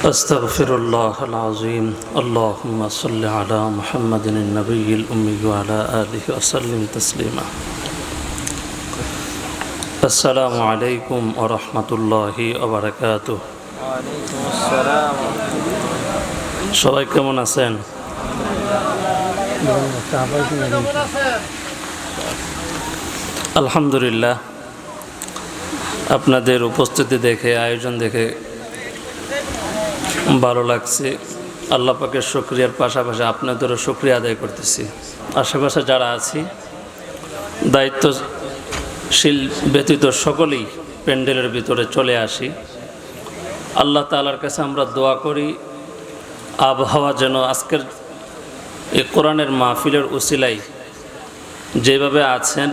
أستغفر الله العظيم اللهم صل على محمد النبي الأمي وعلى آله وسلم تسليما السلام عليكم ورحمة الله وبركاته ওয়ালাইকুম আসসালাম। সবাই কেমন আছেন? আলহামদুলিল্লাহ, আপনাদের উপস্থিতি দেখে, আয়োজন দেখে ভালো লাগছে। আল্লাহ পাকের শুকরিয়ার পাশাপাশি আপনাদেরও শুকরিয়া আদায় করতেছি। আশেপাশে যারা আছি, দায়িত্বশীল ব্যতীত সকলেই প্যান্ডেলের ভিতরে চলে আসি। আল্লাহ তাআলার কাছে আমরা দোয়া করি, আবহাওয়া যেন আজকের এই কোরআনের মাহফিলের উসিলায় যেভাবে আছেন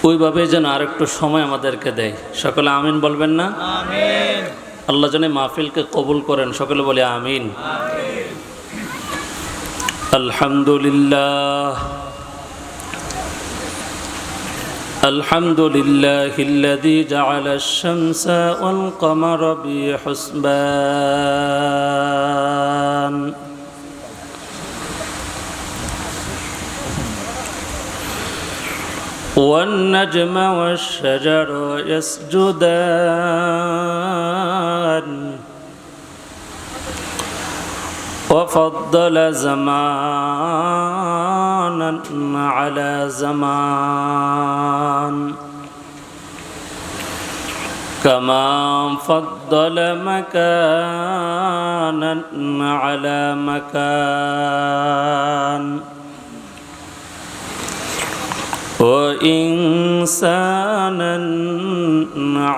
ওইভাবে যেন আরেকটু সময় আমাদেরকে দেয়। সকলে আমিন বলবেন না? আমিন। আল্লাহ যেন মাহফিলকে কবুল করেন, সকলে বলে আমিন। আলহামদুলিল্লাহ আলহামদুলিল্লাহিল্লাযী জাআলাশ শামসা ওয়াল কমারা বিহুসবান والنجم والشجر يسجدان وفضل زمانا على زمان كما فضل مكانا على مكان وإنسانا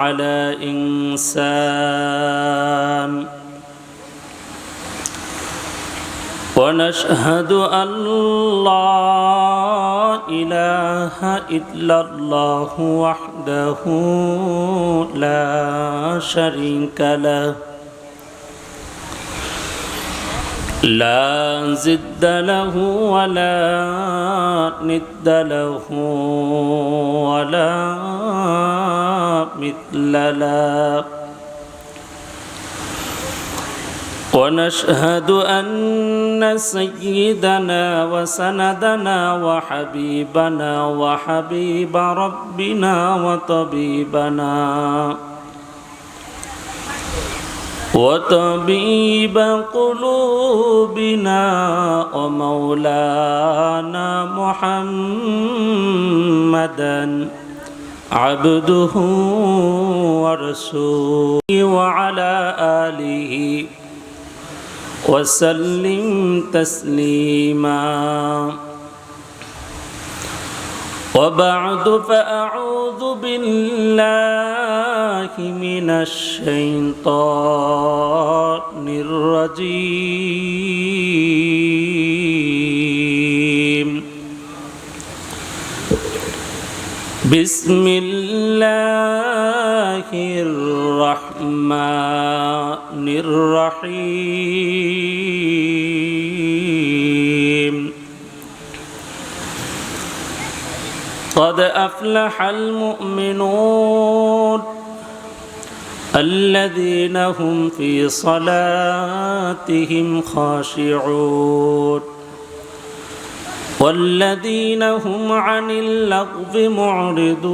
على إنسان ونشهد أن لا إله إلا الله وحده لا شريك له لا ضد له ولا ند له ولا مثل له ونشهد أن سيدنا وسندنا وحبيبنا وحبيب ربنا وطبيبنا وطبيب قلوبنا ومولانا محمدا عبده ورسوله وعلى آله وسلم تسليما وبعد فأعوذ بالله من الشيطان الرجيم بسم الله الرحمن الرحيم قد أفلح المؤمنون الذين هم في صلاتهم خاشعون والذين هم عن اللغو معرضون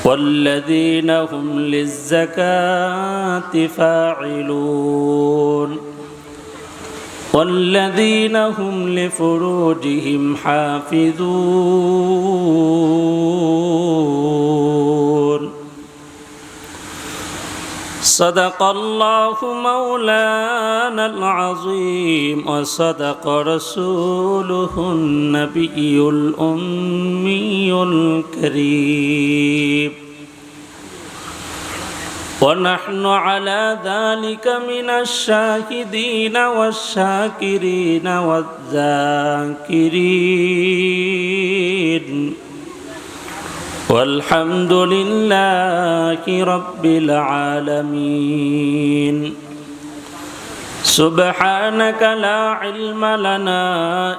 والذين هم للزكاة فاعلون والذين هم لفروجهم حافظون صدق الله مولانا العظيم وصدق رسوله النبي الأمي الكريم ونحن على ذلك من الشاهدين والشاكرين والذاكرين والحمد لله رب العالمين سبحانك لا علم لنا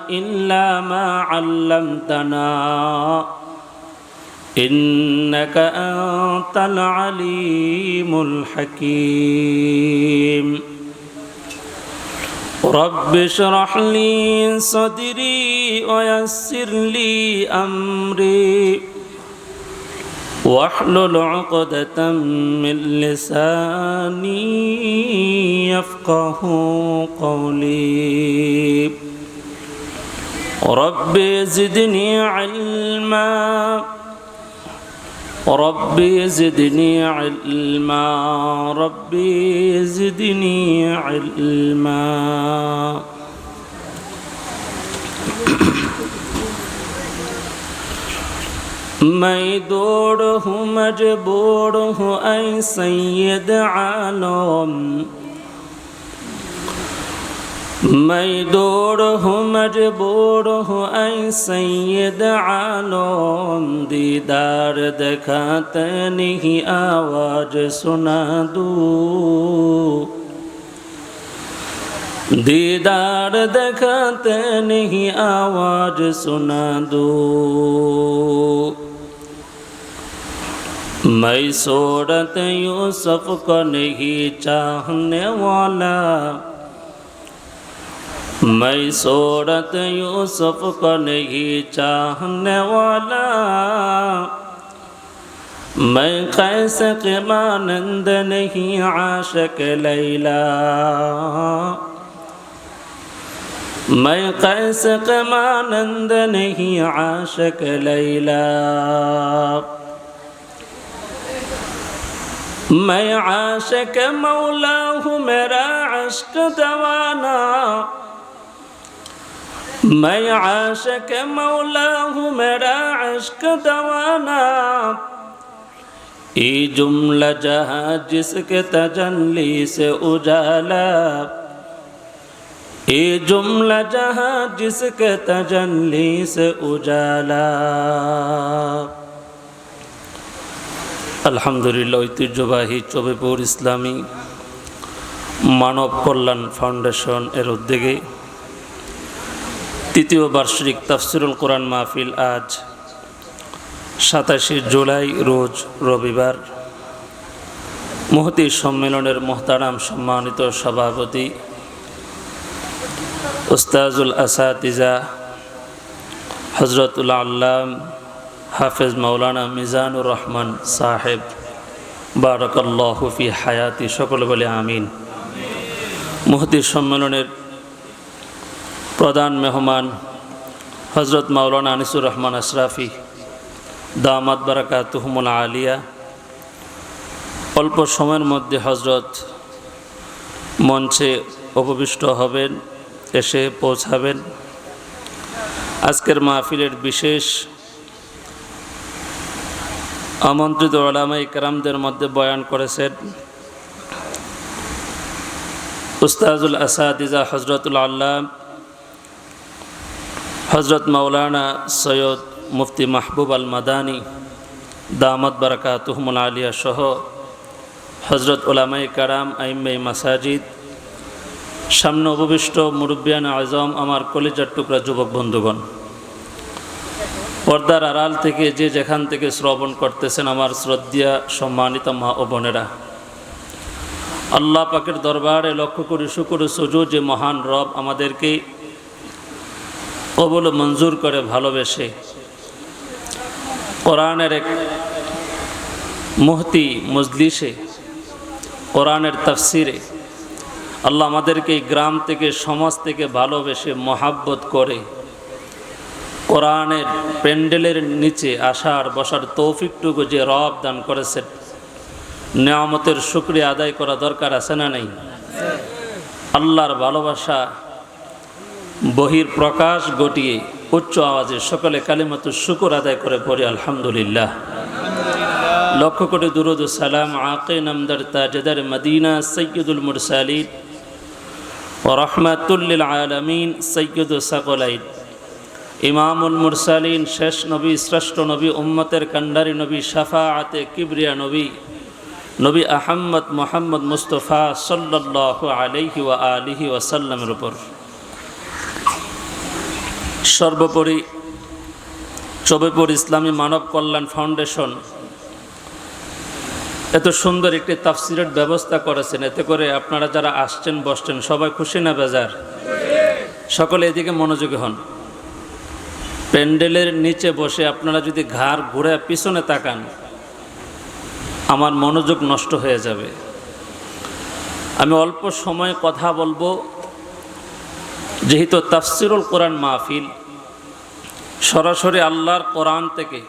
إلا ما علمتنا إنك أنت العليم الحكيم رب اشرح لي صدري ويسر لي أمري واحلل عقدة من لساني يفقه قولي رب زدني علما ربي زدني علما ربي زدني علما मैं दौड़ हूँ मजबूर हूँ ऐ सैयद आलम मैं दौड़ हूँ मजबूर हूँ ऐ सैयद आलम दीदार दिखाते नहीं आवाज सुना दूँ दीदार दिखाते नहीं आवाज सुना दूँ मैं सूरत यूसुफ को नहीं चाहने वाला मैं सूरत यूसुफ को नहीं चाहने वाला मैं कैसे के मानंद नहीं आशिक लैला मैं कैसे के मानंद नहीं आशिक लैला मैं आशिक मौला हूँ मेरा इश्क दवाना मैं आशिक मौला हूँ मेरा इश्क दवाना ये जुमला जहाँ जिसके तजल्ली से उजाला ये जुमला जहाँ जिसके तजल्ली से उजाला আলহামদুলিল্লাহ ঐতিহ্যবাহী চবেপুর ইসলামী মানব কল্যাণ ফাউন্ডেশন এর উদ্যোগে তৃতীয় বার্ষিক তাফসিরুল কোরআন মাহফিল আজ 27 জুলাই রোজ রবিবার মুহতি সম্মেলনের মোহতারাম সম্মানিত সভাপতি উস্তাজুল আসাতিজা হযরতুল আল্লাম হাফেজ মাওলানা মিজানুর রহমান সাহেব বারাকাল্লাহু ফি হায়াতি সকলে বলে আমিন মুহতি সম্মেলনের প্রধান মেহমান হযরত মাওলানা আনিসুর রহমান আশরাফি দামাত বারাকাতুহুমুল আলিয়া অল্প সময়ের মধ্যে হযরত মঞ্চে উপবিষ্ট হবেন এসে পৌঁছাবেন আজকের মাহফিলের বিশেষ আমন্ত্রিত উলামায়ে কেরামদের মধ্যে বয়ান করেছেন উস্তাজুল আসাতিজা হযরতুল আল্লাম হযরত মাওলানা সৈয়দ মুফতি মাহবুব আল মাদানী দামাত বারাকাতুহুমুল আলিয়া সহ হযরত উলামায়ে কেরাম আইম্মায়ে মাসাজিদ সামনে উপবিষ্ট মুরব্বিয়ান আজম আমার কলিজার টুকরা যুবক বন্ধুগণ পর্দার আড়াল থেকে যে যেখান থেকে শ্রবণ করতেছেন আমার শ্রদ্ধা সম্মানিত মা ও বোনেরা আল্লাহ পাকের দরবারে লক্ষ্য করে শুকর সুজুদ যে মহান রব আমাদেরকে কবুল মঞ্জুর করে ভালোবেসে কোরআনের এক মুহতি মজলিসে কোরআনের তাফসিরে আল্লাহ আমাদেরকে এই গ্রাম থেকে সমাজ থেকে ভালোবেসে মহাব্বত করে কোরআনের প্যান্ডেলের নিচে আসার বসার তৌফিকটুকু যে রব দান করেছেন নিয়ামতের শুকরিয়া আদায় করা দরকার আছে না নেই আল্লাহর ভালোবাসা বহির প্রকাশ ঘটিয়ে উচ্চ আওয়াজে সকলে কালিমাতুশ শুকর আদায় করে পড়ি আলহামদুলিল্লাহ লক্ষ কোটি দুরুদ ও সালাম আকে নামদার তাজদার মদিনা সৈয়দুল মুরসালিন ও রহমাতুল লিল আলামিন সৈয়দুস সাকলাইন ইমামুল মুরসালিন শেষ নবী শ্রেষ্ঠ নবী উম্মতের কান্ডারি নবী শাফাআতে কিবরিয়া নবী নবী আহমদ মুহাম্মদ মুস্তাফা সাল্লাল্লাহু আলাইহি ওয়া আলিহি ওয়াসাল্লামের উপর সর্বোপরি শোভেপুর ইসলামী মানব কল্যাণ ফাউন্ডেশন এত সুন্দর একটি তাফসিরের ব্যবস্থা করেছেন। এতে করে আপনারা যারা আসছেন বসছেন সবাই খুশি না বেজার? সকলে এদিকে মনোযোগী হন। প্যান্ডেলের নিচে বসে আপনারা যদি ঘাড় ঘুরে পিছনে তাকান আমার মনোযোগ নষ্ট হয়ে যাবে। আমি অল্প সময় কথা বলবো, যেহেতু তাফসিরুল কোরআন মাহফিল, সরাসরি আল্লাহর কোরআন থেকে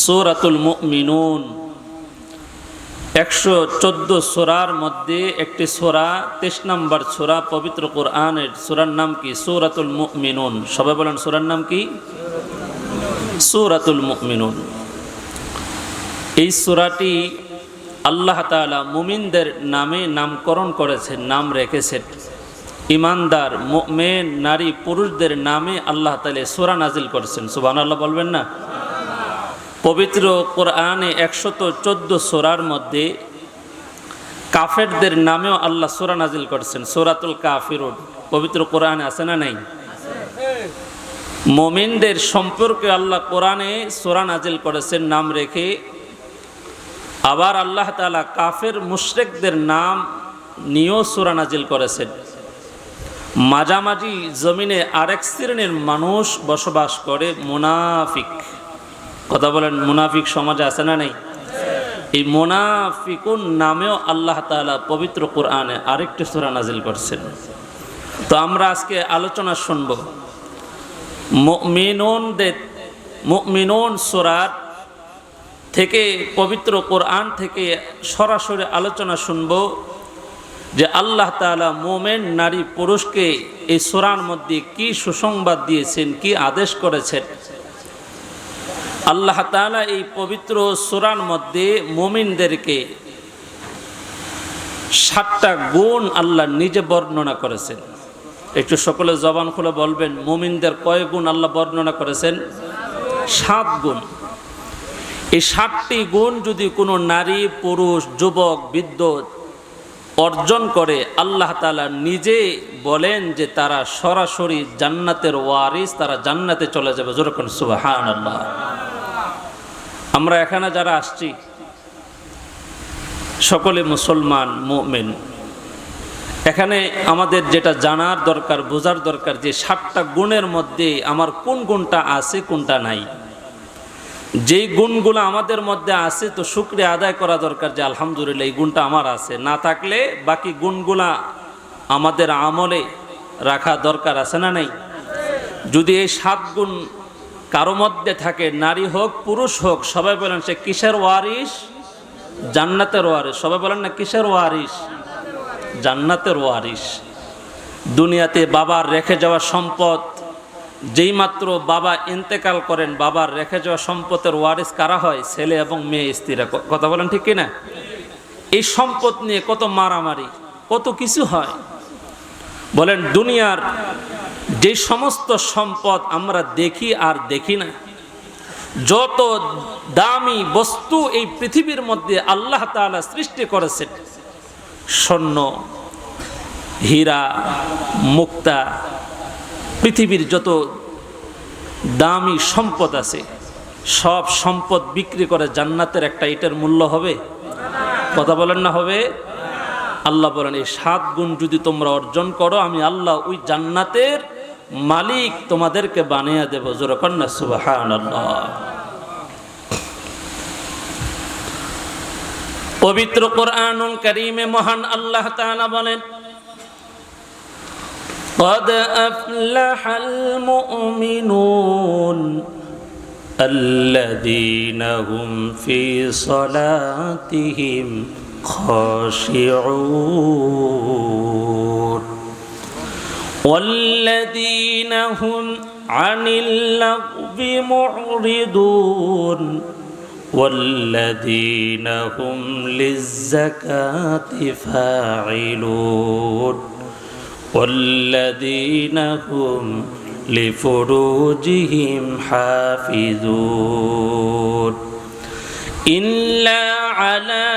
সূরাতুল মুমিনুন 114 সূরার মধ্যে একটি সূরা, 23 নম্বর সূরা পবিত্র কোরআনের। সূরার নাম কি? সূরাতুল মুমিনুন। সবাই বলেন সূরার নাম কি? সূরাতুল মুমিনুন। এই সূরাটি আল্লাহ তাআলা মুমিনদের নামে নামকরণ করেছেন, নাম রেখেছেন। ইমানদার মুমিন নারী পুরুষদের নামে আল্লাহ তাআলা সূরা নাজিল করেছেন। সুবহানাল্লাহ বলবেন না? পবিত্র কোরআনে 114 সূরার মধ্যে কাফেরদের নামেও আল্লাহ সূরা নাজিল করেছেন। সূরাতুল কাফিরুন পবিত্র কোরআনে আছে না নাই? মুমিনদের সম্পর্কে আল্লাহ কোরআনে সূরা নাজিল করেছেন নাম রেখে। আবার আল্লাহ তাআলা কাফের মুশরিকদের নাম নিয়েও সূরা নাজিল করেছেন। মাঝামাঝি জমিনে আরেক শ্রেণীর মানুষ বসবাস করে, মুনাফিক। কথা বলেন, মুনাফিক সমাজে আছে না নেই? এই মুনাফিকুন নামেও আল্লাহ তাআলা পবিত্র কোরআনে আরেকটি সূরা নাজিল করছেন। তো আমরা আজকে আলোচনা শুনব মুমিনুন সূরার থেকে, পবিত্র কোরআন থেকে সরাসরি আলোচনা শুনব যে আল্লাহ তাআলা মুমিন নারী পুরুষকে এই সূরার মধ্যে কি সুসংবাদ দিয়েছেন, কি আদেশ করেছেন। আল্লাহ তাআলা এই পবিত্র সূরার মধ্যে মুমিনদেরকে 7টা গুণ আল্লাহ নিজে বর্ণনা করেছেন। একটু সকলে জবান খুলে বলবেন, মুমিনদের কয় গুণ আল্লাহ বর্ণনা করেছেন? 7 গুণ। এই 7টি গুণ যদি কোনো নারী পুরুষ যুবক বৃদ্ধ অর্জন করে, আল্লাহ তাআলা নিজে বলেন যে তারা সরাসরি জান্নাতের ওয়ারিস, তারা জান্নাতে চলে যাবে। জোরে বলুন সুবহানাল্লাহ। আমরা এখানে যারা আসছি সকলে মুসলমান মুমিন। এখানে আমাদের যেটা জানার দরকার, বোঝার দরকার যে 7টা গুণের মধ্যে আমার কোন গুণটা আছে কোনটা নাই। যেই গুণগুলো আমাদের মধ্যে আছে তো শুকরিয়া আদায় করা দরকার যে আলহামদুলিল্লাহ এই গুণটা আমার আছে। না থাকলে বাকি গুণগুলা আমাদের আমলে রাখা দরকার আছে না নাই? যদি এই 7 গুণ কারো মধ্যে থাকে, নারী হোক পুরুষ হোক, সবাই বলেন সে কিসের ওয়ারিস? জান্নাতের ওয়ারিস। সবাই বলেন না কিসের ওয়ারিস? জান্নাতের ওয়ারিস। দুনিয়াতে বাবার রেখে যাওয়া সম্পদ, যেই মাত্র বাবা ইন্তেকাল করেন বাবার রেখে যাওয়া সম্পদের ওয়ারিস কারা হয়? ছেলে এবং মেয়ে, স্ত্রীরা। কথা বলেন ঠিক কিনা? এই সম্পদ নিয়ে কত মারামারি, কত কিছু হয়। বলেন দুনিয়ার যে সমস্ত সম্পদ আমরা দেখি আর দেখি না, যত দামি বস্তু এই পৃথিবীর মধ্যে আল্লাহ তাআলা সৃষ্টি করেছেন, স্বর্ণ হীরা মুক্তা, পৃথিবীর যত দামি সম্পদ আছে সব সম্পদ বিক্রি করে জান্নাতের একটা ইটের মূল্য হবে? কথা বলেন না হবে? আল্লাহ বলেন এই 7 গুণ যদি তোমরা অর্জন করো, আমি আল্লাহ ওই জান্নাতের মালিক তোমাদেরকে বানিয়ে দেব। জোরে বলেন না সুবহানাল্লাহ। পবিত্র কোরআনুল কারীমে মহান আল্লাহ তাআলা বলেন, قد أفلح المؤمنون الذين هم في صلاتهم خاشعون والذين هم عن اللغو معرضون والذين هم للزكاة فاعلون والذين هم لفروجهم حافظون إلا على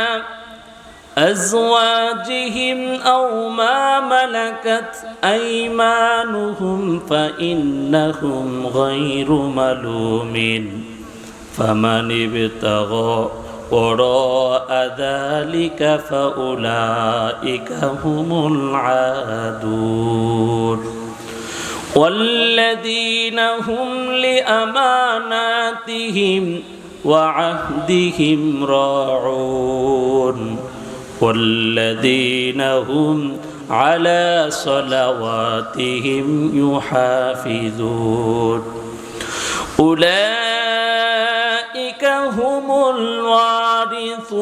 أزواجهم أو ما ملكت أيمانهم فإنهم غير ملومين فمن ابتغى وراء ذلك فأولئك هم العادون والذين هم لأماناتهم وعهدهم راعون والذين هم على صلواتهم يحافظون أولئك هم الوارثون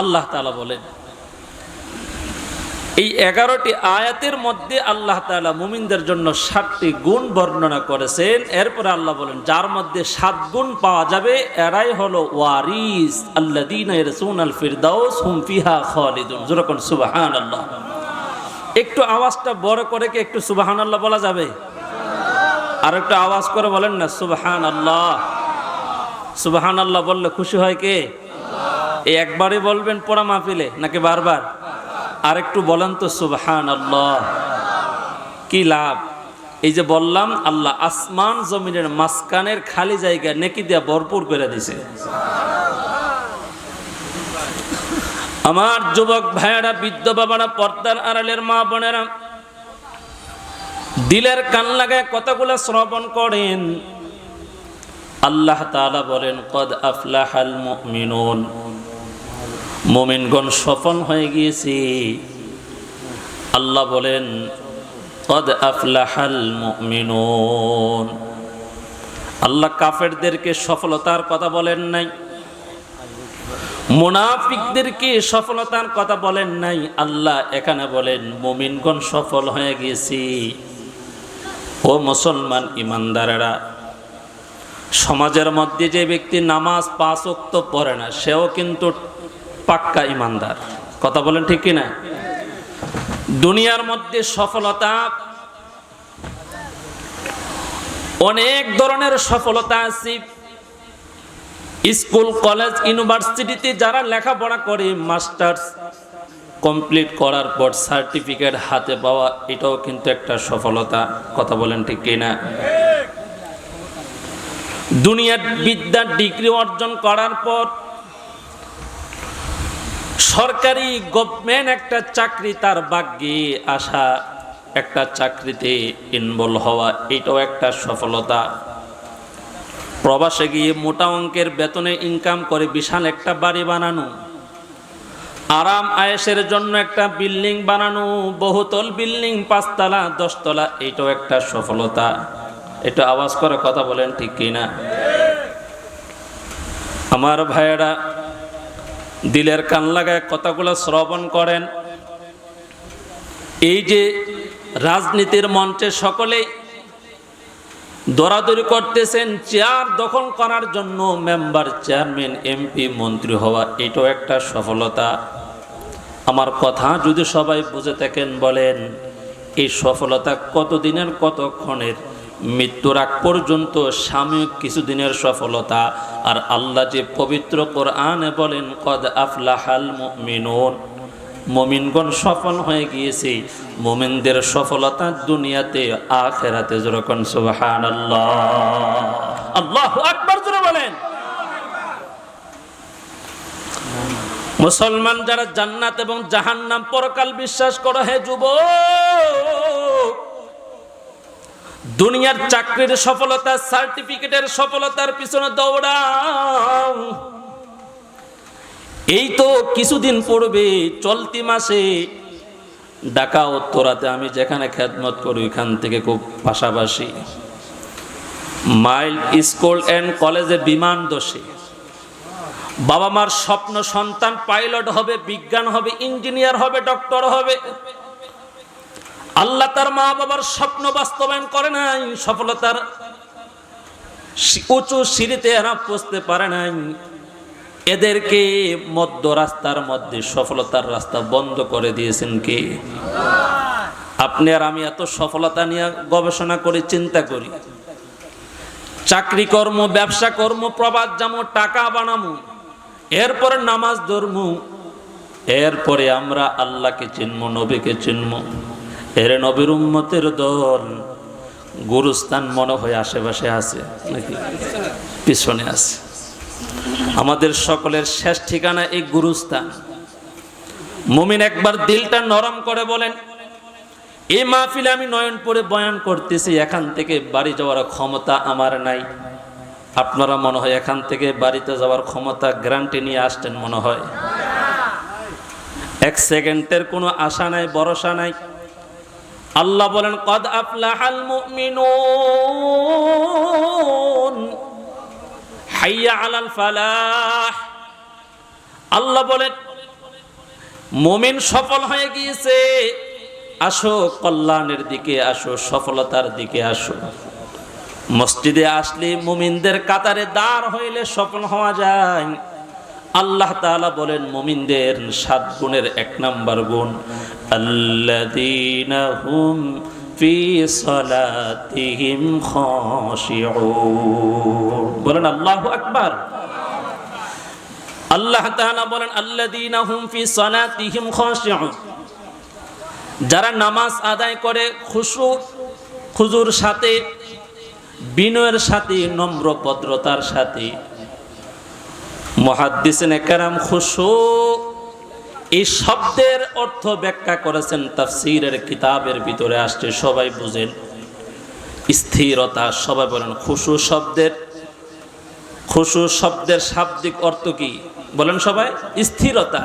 আল্লাহ তাআলা বলেন এই 11টি আয়াতের মধ্যে আল্লাহ তাআলা মুমিনদের জন্য 7টি গুণ বর্ণনা করেছেন। এরপরে আল্লাহ বলেন যার মধ্যে 7 গুণ পাওয়া যাবে এরাই হলো ওয়ারিস আল্লাযীনা ইয়ারসুনাল ফিরদাউস হুম ফিহা খালিদুন। যেরকম সুবহানাল্লাহ। একটু আওয়াজটা বড় করে কি একটু সুবহানাল্লাহ বলা যাবে? আর একটু আওয়াজ করে বলেন না সুবহানাল্লাহ। সুবহানাল্লাহ বললে খুশি হয় কে? এই একবারই বলবেন পুরা মাহফিলে নাকি বারবার? আর একটু বলেন তো সুবহানাল্লাহ। কি লাভ? এই যে বললাম আল্লাহ আসমান জমিনের মাঝখানের খালি জায়গা নেকি দিয়া ভরপুর করে দিছে। আমার যুবক ভাইয়েরা, বৃদ্ধ বাবারা, পর্দার আড়ালের মা বোনেরা, দিলের কান লাগায় কথাগুলো শ্রবণ করেন। আল্লাহ তাআলা বলেন কদ আফলাহাল মুমিনুন, মুমিনগণ সফল হয়ে গিয়েছে। আল্লাহ বলেন কদ আফলাহাল মুমিনুন। আল্লাহ কাফেরদেরকে সফলতার কথা বলেন নাই, মুনাফিকদেরকে সফলতার কথা বলেন নাই। আল্লাহ এখানে বলেন মুমিনগণ সফল হয়ে গিয়েছে। ও মুসলমান ইমানদারেরা, সমাজের মধ্যে যে ব্যক্তি নামাজ 5 ওয়াক্ত পড়ে না সেও কিন্তু পাক্কা ইমানদার। কথা বলেন ঠিক কি না? দুনিয়ার মধ্যে সফলতা অনেক ধরনের সফলতা আছে। স্কুল, কলেজ, ইউনিভার্সিটিতে যারা লেখাপড়া করে মাস্টার্স কমপ্লিট করার পর সার্টিফিকেট হাতে পাওয়া, এটাও কিন্তু একটা সফলতা। কথা বলেন ঠিক কি না? দুনিয়ার বিদ্যার ডিগ্রি অর্জন করার পর সরকারি গভর্নমেন্ট একটা চাকরি তার ভাগ্যে আসা, একটা চাকরিতে ইনভলভ হওয়া, এটাও একটা সফলতা। প্রবাসে গিয়ে মোটা অঙ্কের বেতনে ইনকাম করে বিশাল একটা বাড়ি বানানো, আরাম আয়েশের জন্য একটা বিল্ডিং বানানো, বহুতল বিল্ডিং, 5 তলা 10 তলা, এটাও একটা সফলতা। এটা আওয়াজ করে কথা বলেন ঠিক কিনা? আমার ভাইয়েরা, দিলের কান লাগায় কথাগুলো শ্রবণ করেন। এই যে রাজনীতির মঞ্চে সকলেই দৌড়াদৌড়ি করতেছেন চেয়ার দখল করার জন্য, মেম্বার, চেয়ারম্যান, এমপি, মন্ত্রী হওয়া, এটাও একটা সফলতা। আমার কথা যদি সবাই বুঝে থাকেন বলেন এই সফলতা কতদিনের, কতক্ষণের? মৃত্যুর আগ পর্যন্ত সাময়িক কিছুদিনের সফলতা। আর আল্লাহ যে পবিত্র কোরআনে বলেন কদ আফলাহাল মুমিনুন, মুমিনগণ সফল হয়ে গিয়েছে। মুমিনদের সফলতা দুনিয়াতে আখিরাতে। যেরকম সুবহানাল্লাহ, আল্লাহু আকবার জোরে বলেন। মুসলমান যারা জান্নাত এবং জাহান্নাম পরকাল বিশ্বাস করে, হে যুবক, দুনিয়ার চাকরির সফলতা, সার্টিফিকেটের সফলতার পিছনে দৌড়াও। এই তো কিছুদিন পূর্বে চলতি মাসে ঢাকা উত্তরাতে আমি যেখানে খেদমত করি ওইখান থেকে খুব পাশাপাশি মাইল স্কুল অ্যান্ড কলেজে বিমান দোষে বাবা মার স্বপ্ন সন্তান পাইলট হবে, বিজ্ঞান হবে, ইঞ্জিনিয়ার হবে, ডক্টর হবে। আল্লাহ তার মা বাবার স্বপ্ন বাস্তবায়ন করে নাই, সফলতার উঁচু সিঁড়িতে এরা পৌঁছতে পারে নাই। এদেরকে মধ্য রাস্তার মধ্যে সফলতার রাস্তা বন্ধ করে দিয়েছেন কে? আপনি আর আমি এত সফলতা নিয়ে গবেষণা করে চিন্তা করি, চাকরি কর্ম, ব্যবসা কর্ম, প্রবাদ যাবো, টাকা বানামু, এরপরে নামাজ ধরমু, এরপরে আমরা আল্লাহকে চিনবো, নবীকে চিনবো। এর নবীর উম্মতের দল গুরুস্থান মনে হয় আশেপাশে আছে নাকি পিছনে আছে। আমাদের সকলের শেষ ঠিকানা এই গুরুস্থান। মুমিন একবার দিলটা নরম করে বলেন, এই মাহফিলে আমি নয়ন পড়ে বয়ান করতেছি, এখান থেকে বাড়ি যাওয়ার ক্ষমতা আমার নাই। আপনারা মনে হয় এখান থেকে বাড়িতে যাওয়ার ক্ষমতা গ্যারান্টি নিয়ে আসছেন মনে হয়। এক সেকেন্ডের কোনো আশা নাই, ভরসা নাই। আল্লাহ বলেন, কদ আফলাহাল মুমিনুন হাইয়া আলাল ফালাহ। আল্লাহ বলেন, মুমিন সফল হয়ে গিয়েছে, আসো কল্যাণের দিকে, আসো সফলতার দিকে আসো। মসজিদে আসলে মুমিনদের কাতারে দাঁড় হইলে সফল হওয়া যায়। আল্লাহ তাআলা বলেন, মুমিনদের 7 গুণের 1 নাম্বার গুণ, আল্লাযীনা হুম ফি সালাতিহিম খাশিউন। বলেন আল্লাহু আকবার। আল্লাহ তাআলা বলেন, আল্লাযীনা হুম ফি সালাতিহিম খাশিউন, যারা নামাজ আদায় করে খুজুর সাথে, বিনয়ের সাথে, নম্র ভদ্রতার সাথে। মুহাদ্দিসিনে কেরাম খুশু এই শব্দের অর্থ ব্যাখ্যা করেছেন, তাফসীরের কিতাবের ভিতরে আসছে, সবাই বুঝেন। স্থিরতা, সবাই বলেন খুশু শব্দের শাব্দিক অর্থ কি বলেন সবাই? স্থিরতা।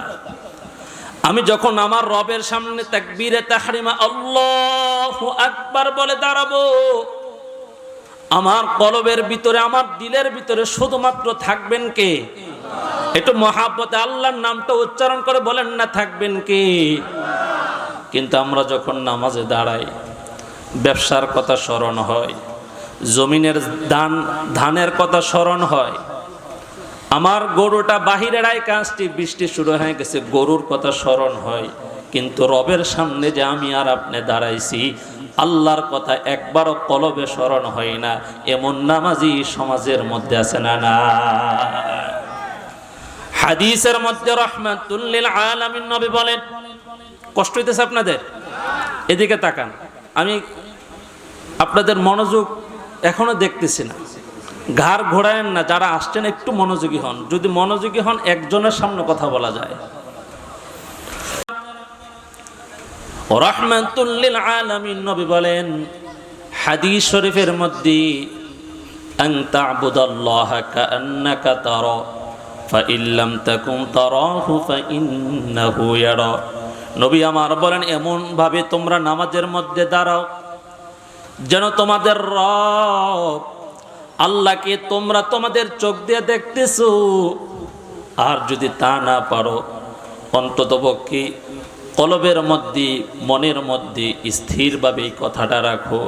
আমি যখন আমার রবের সামনে তাকবীরে তাহরিমা আল্লাহু আকবার বলে দাঁড়াবো, আমার কলবের ভিতরে, আমার দিলের ভিতরে শুধুমাত্র থাকবেন কে? একটু মহাব্বতে আল্লাহর নামটা উচ্চারণ করে বলেন না, থাকবেন কে? কিন্তু আমরা যখন নামাজে দাঁড়াই, ব্যবসার কথা স্মরণ হয়, জমিনের ধানের কথা স্মরণ হয়, আমার গরুটা বাহিরের কাজটি, বৃষ্টি শুরু হয়ে গেছে, গরুর কথা স্মরণ হয়। কিন্তু রবের সামনে যে আমি আর আপনি দাঁড়াইছি, আল্লাহর কথা একবারও কলবে স্মরণ হয় না, এমন নামাজি সমাজের মধ্যে আছে না? না। হাদিসের মধ্যে রাহমাতুল লিল আলামিন নবী বলেন, কষ্ট হইতেছে আপনাদের? এদিকে তাকান, আমি আপনাদের মনোযোগ এখনো দেখতেছি না। ঘাড় ঘোরায়েন না, যারা আসছেন একটু মনোযোগী হন। যদি মনোযোগী হন, একজনের সামনে কথা বলা যায়। রাহমাতুল লিল আলামিন নবী বলেন হাদিস শরীফের মধ্যে, আন তা'বুদাল্লাহা কাআন্নাকা তারা ফাইন লাম তাকুন তারাহু ফাইন্নাহু ইয়ারা। নবী আমার বলেন, এমন ভাবে তোমরা নামাজের মধ্যে দাঁড়াও যেন তোমাদের রব আল্লাহকে তোমরা তোমাদের চোখ দিয়ে দেখতেছো। আর যদি তা না পারো, অন্ততপক্ষে কলবের মধ্যে, মনের মধ্যে স্থিরভাবে এই কথাটা রাখো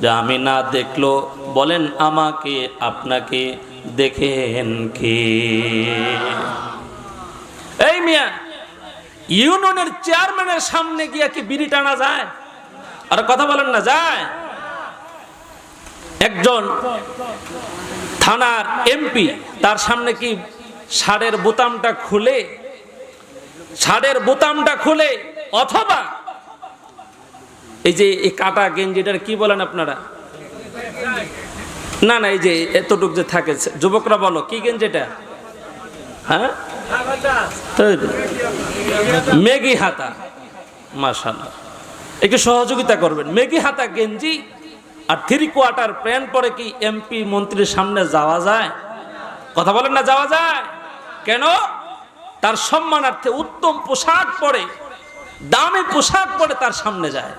যে আমি না দেখলো, বলেন আমাকে আপনাকে দেখেন কে? এই মিয়া, ইউনিয়নের চেয়ারম্যানের সামনে গিয়া কি বিড়ি টানা যায়? আর কথা বলেন না, যায়? একজন থানার এমপি, তার সামনে কি শাড়ির বোতামটা খুলে, অথবা এই যে এই কাটা গেঞ্জিটার কি বলেন আপনারা? না, এই যে এতটুক যে থাকে, যুবকরা বলো কি গেঞ্জিটা? হ্যাঁ, মেগি হাতা। মাশাআল্লাহ, একটু সহযোগিতা করবেন। মেগি হাতা গেঞ্জি আর 3/4 প্যান্ট পরে কি এমপি মন্ত্রীর সামনে যাওয়া যায়? কথা বলেন না, যাওয়া যায়? কেন? তার সম্মানার্থে উত্তম পোশাক পরে, দামি পোশাক পরে তার সামনে যায়।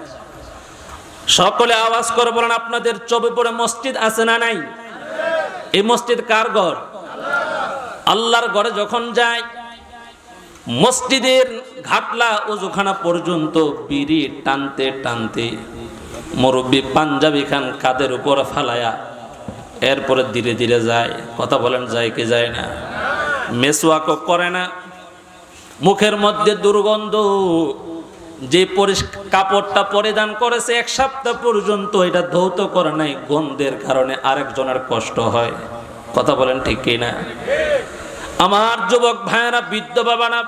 সকলে আওয়াজ করে বলেন, আপনাদের চৌবেপুরে মসজিদ আছে না নাই? এই মসজিদ কার ঘর? আল্লাহর ঘরে যখন যায়, মসজিদের ঘাটলা ওজুখানা পর্যন্ত বিড়ি টানতে টানতে মুরব্বী পাঞ্জাবি খান কাদের উপর ফালায়া এরপরে ধীরে ধীরে যায়। কথা বলেন, যায় কি যায় না? মেসওয়াকও করে না, মুখের মধ্যে দুর্গন্ধ, যে কাপড়টা পরিধান করেছে 1 সপ্তাহ পর্যন্ত এটা ধৌত করে নাই, গন্ধের কারণে আরেকজনের কষ্ট হয়। কথা বলেন ঠিক কিনা? আমার যুবক ভাইয়েরা, বৃদ্ধ বাবারা,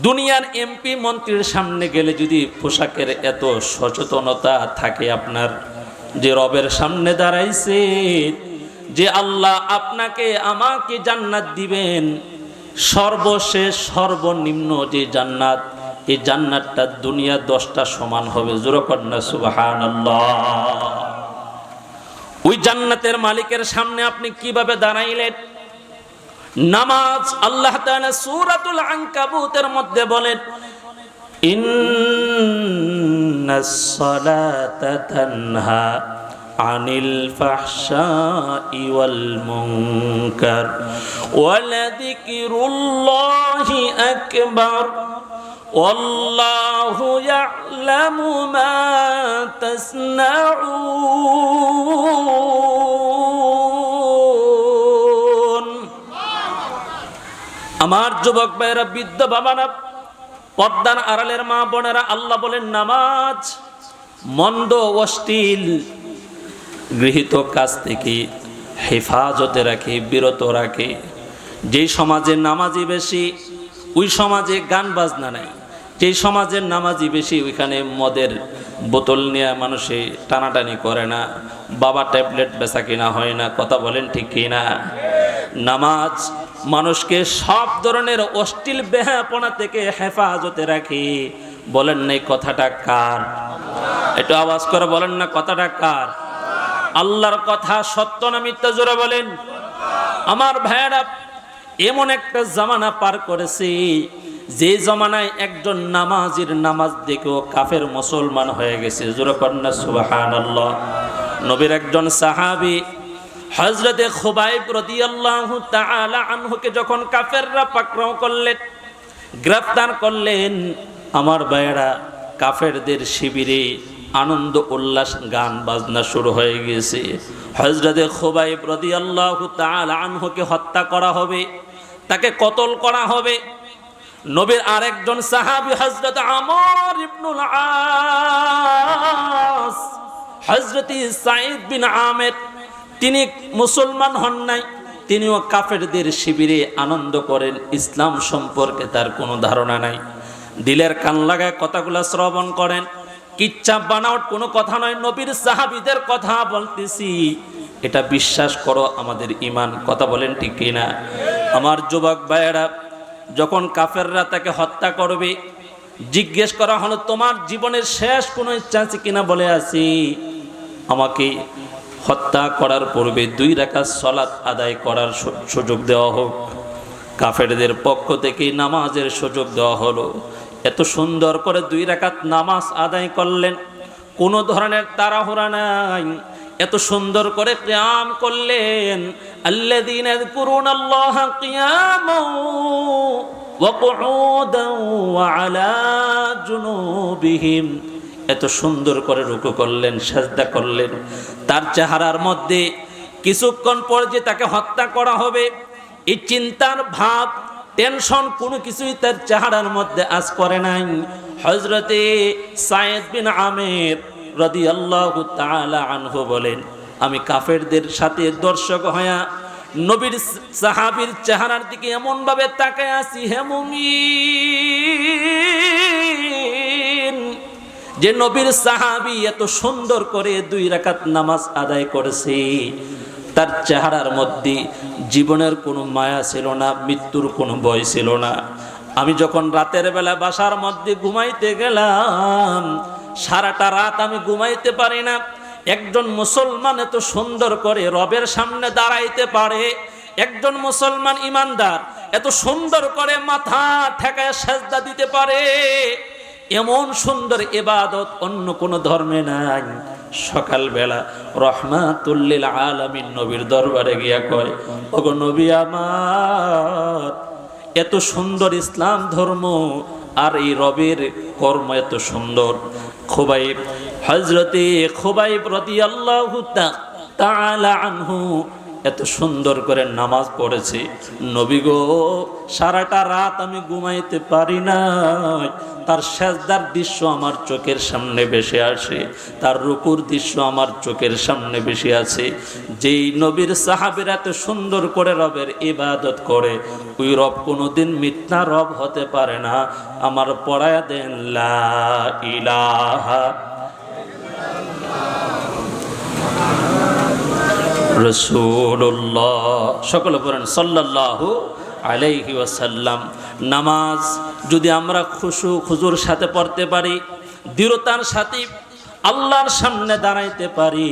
দুনিয়ার এমপি মন্ত্রীর সামনে গেলে যদি পোশাকের এত সচেতনতা থাকে আপনার, যে রবের সামনে দাঁড়াইছে, যে আল্লাহ আপনাকে আমাকে জান্নাত দিবেন, সর্বশেষ সর্বনিম্ন যে জান্নাত, এই জান্নাতটা দুনিয়া 10টা সমান হবে। জোরে কন্যা সুবহানাল্লাহ। ওই জান্নাতের মালিকের সামনে আপনি কিভাবে দাঁড়াইলেন? নামাজ, আল্লাহ তাআলা সূরাতুল আনকাবুতের মধ্যে বলেন, ইন্নাস সালাতা তানহা আনিল ফাহশাই ওয়াল মুনকার ওয়া লাযিকরুল্লাহি আকবার ওয়াল্লাহু ইয়ালামু মা তাসনাউন। আমার যুবক ভাইরা, বৃদ্ধ বাবারা, পর্দার আড়ালের মা বোনেরা, আল্লাহ বলেন নামাজ মন্দ অশ্লীল গৃহীত কাজ থেকে হেফাজতে রাখে, বিরত রাখে। যেই সমাজে নামাজি বেশি ওই সমাজে গান বাজনা নাই। যেই সমাজের নামাজি বেশি ওইখানে মদের বোতল নিয়ে মানুষে টানাটানি করে না, বাবা ট্যাবলেট বেচা কিনা হয় না। কথা বলেন ঠিক কিনা? নামাজ মানুষকে সব ধরনের অশ্লীল বেহাপনা থেকে হেফাজতে রাখে। বলেন না এই কথাটা কার? একটু আওয়াজ করে বলেন না কথাটা কার? আল্লাহর কথা সত্য না মিথ্যা? জোরে বলেন। আমার ভাইয়েরা, এমন একটা জামানা পার করেছে যে জামানায় একজন নামাজির নামাজ দেখেও কাফের মুসলমান হয়ে গেছে। জোরে কন্যা সুবহানাল্লাহ। নবীর একজন সাহাবী হযরতে খুবাইব রাদিয়াল্লাহু তাআলা আনহুকে যখন কাফেররা পাকড়াও করলেন, গ্রেফতার করলেন, আমার ভাইয়েরা, কাফেরদের শিবিরে আনন্দ উল্লাস গান বাজনা শুরু হয়ে গেছে। হযরতে খুবাইব রাদিয়াল্লাহু তাআলা আনহুকে হত্যা করা হবে, তাকে কতল করা হবে। নবীর আরেকজন সাহাবী হযরত আমর ইবনুল আস, হযরত সাঈদ বিন আমের, তিনি মুসলমান হন নাই, তিনিও কাফেরদের শিবিরে আনন্দ করেন। ইসলাম সম্পর্কে তার কোনো ধারণা নাই। দিলের কান লাগায় কথাগুলো শ্রবণ করেন, কিচ্ছা বানাওয়ার কোনো কথা নয়, নবীর সাহাবীদের কথা বলতেছি, এটা বিশ্বাস করো, আমাদের ঈমান। কথা বলেন ঠিক কিনা? আমার যুবক ভাইয়েরা, যখন কাফেররা তাকে হত্যা করবে, জিজ্ঞেস করা হলো তোমার জীবনের শেষ কোনো ইচ্ছা আছে কিনা? বলে আছি, আমাকে হত্যা করার পূর্বে 2 রাকাত সালাত আদায় করার সুযোগ দেওয়া হোক। কাফেরদের পক্ষ থেকে নামাজের সুযোগ দেওয়া হলো। এত সুন্দর করে 2 রাকাত নামাজ আদায় করলেন, কোনো ধরনের তাড়াহুড়া নাই। এত সুন্দর করে কিয়াম করলেন। আল্লাযীনা ইয়াযকুরুনাল্লাহা কিয়ামান ওয়া কুউদান ওয়া আলা জুনুবিহিম। এত সুন্দর করে রুকু করলেন, সাজদা করলেন। তার চেহারার মধ্যে কিছুক্ষণ পর যে তাকে হত্যা করা হবে, এই চিন্তার ভাব, টেনশন কোনো কিছুই তার চেহারার মধ্যে আজ করে নাই। হযরতে সাঈদ বিন আমের রাদিয়াল্লাহু তাআলা আনহু বলেন, আমি কাফেরদের সাথে দর্শক হয়া নবীর সাহাবীর চেহারার দিকে এমন ভাবে তাকায় আছি, হে মুমিন, যে নবীর সাহাবী এত সুন্দর করে 2 রাকাত নামাজ আদায় করেছে, তার চেহারার মধ্যে জীবনের কোনো মায়া ছিল না, মৃত্যুর কোনো ভয় ছিল না। আমি যখন রাতের বেলা বাসার মধ্যে ঘুমাইতে গেলাম, সারাটা রাত আমি ঘুমাইতে পারি না। একজন মুসলমান এত সুন্দর করে রবের সামনে দাঁড়াইতে পারে, একজন মুসলমান ইমানদার এত সুন্দর করে মাথা ঠেকায় সাজদা দিতে পারে, এমন সুন্দর ইবাদত অন্য কোন ধর্মে নাই। সকালবেলা রহমাতুল লিল আলামিন নবীর দরবারে গিয়া কয়, ওগো নবী আমার, এত সুন্দর ইসলাম ধর্ম আর এই রবের কর্ম এত সুন্দর। হযরতে খুবাইব রাদিয়াল্লাহু তাআলা আনহু এত সুন্দর করে নামাজ পড়েছি, নবী গো সারাটা রাত আমি ঘুমাইতে পারি না। তার সেজদার দৃশ্য আমার চোখের সামনে ভেসে আসে, তার রুকুর দৃশ্য আমার চোখের সামনে ভেসে আছে। যেই নবীর সাহাবীরা এত সুন্দর করে রবের ইবাদত করে, ওই রব কোনোদিন মিথ্যা রব হতে পারে না। আমার পড়ায়া দেন লা ইলাহা রাসূলুল্লাহ, সকলে পড়েন সাল্লাল্লাহু আলাইহি ওয়াসাল্লাম। নামাজ যদি আমরা খুশু খুজুর সাথে পড়তে পারি, দৃঢ়তার সাথে আল্লাহর সামনে দাঁড়াইতে পারি,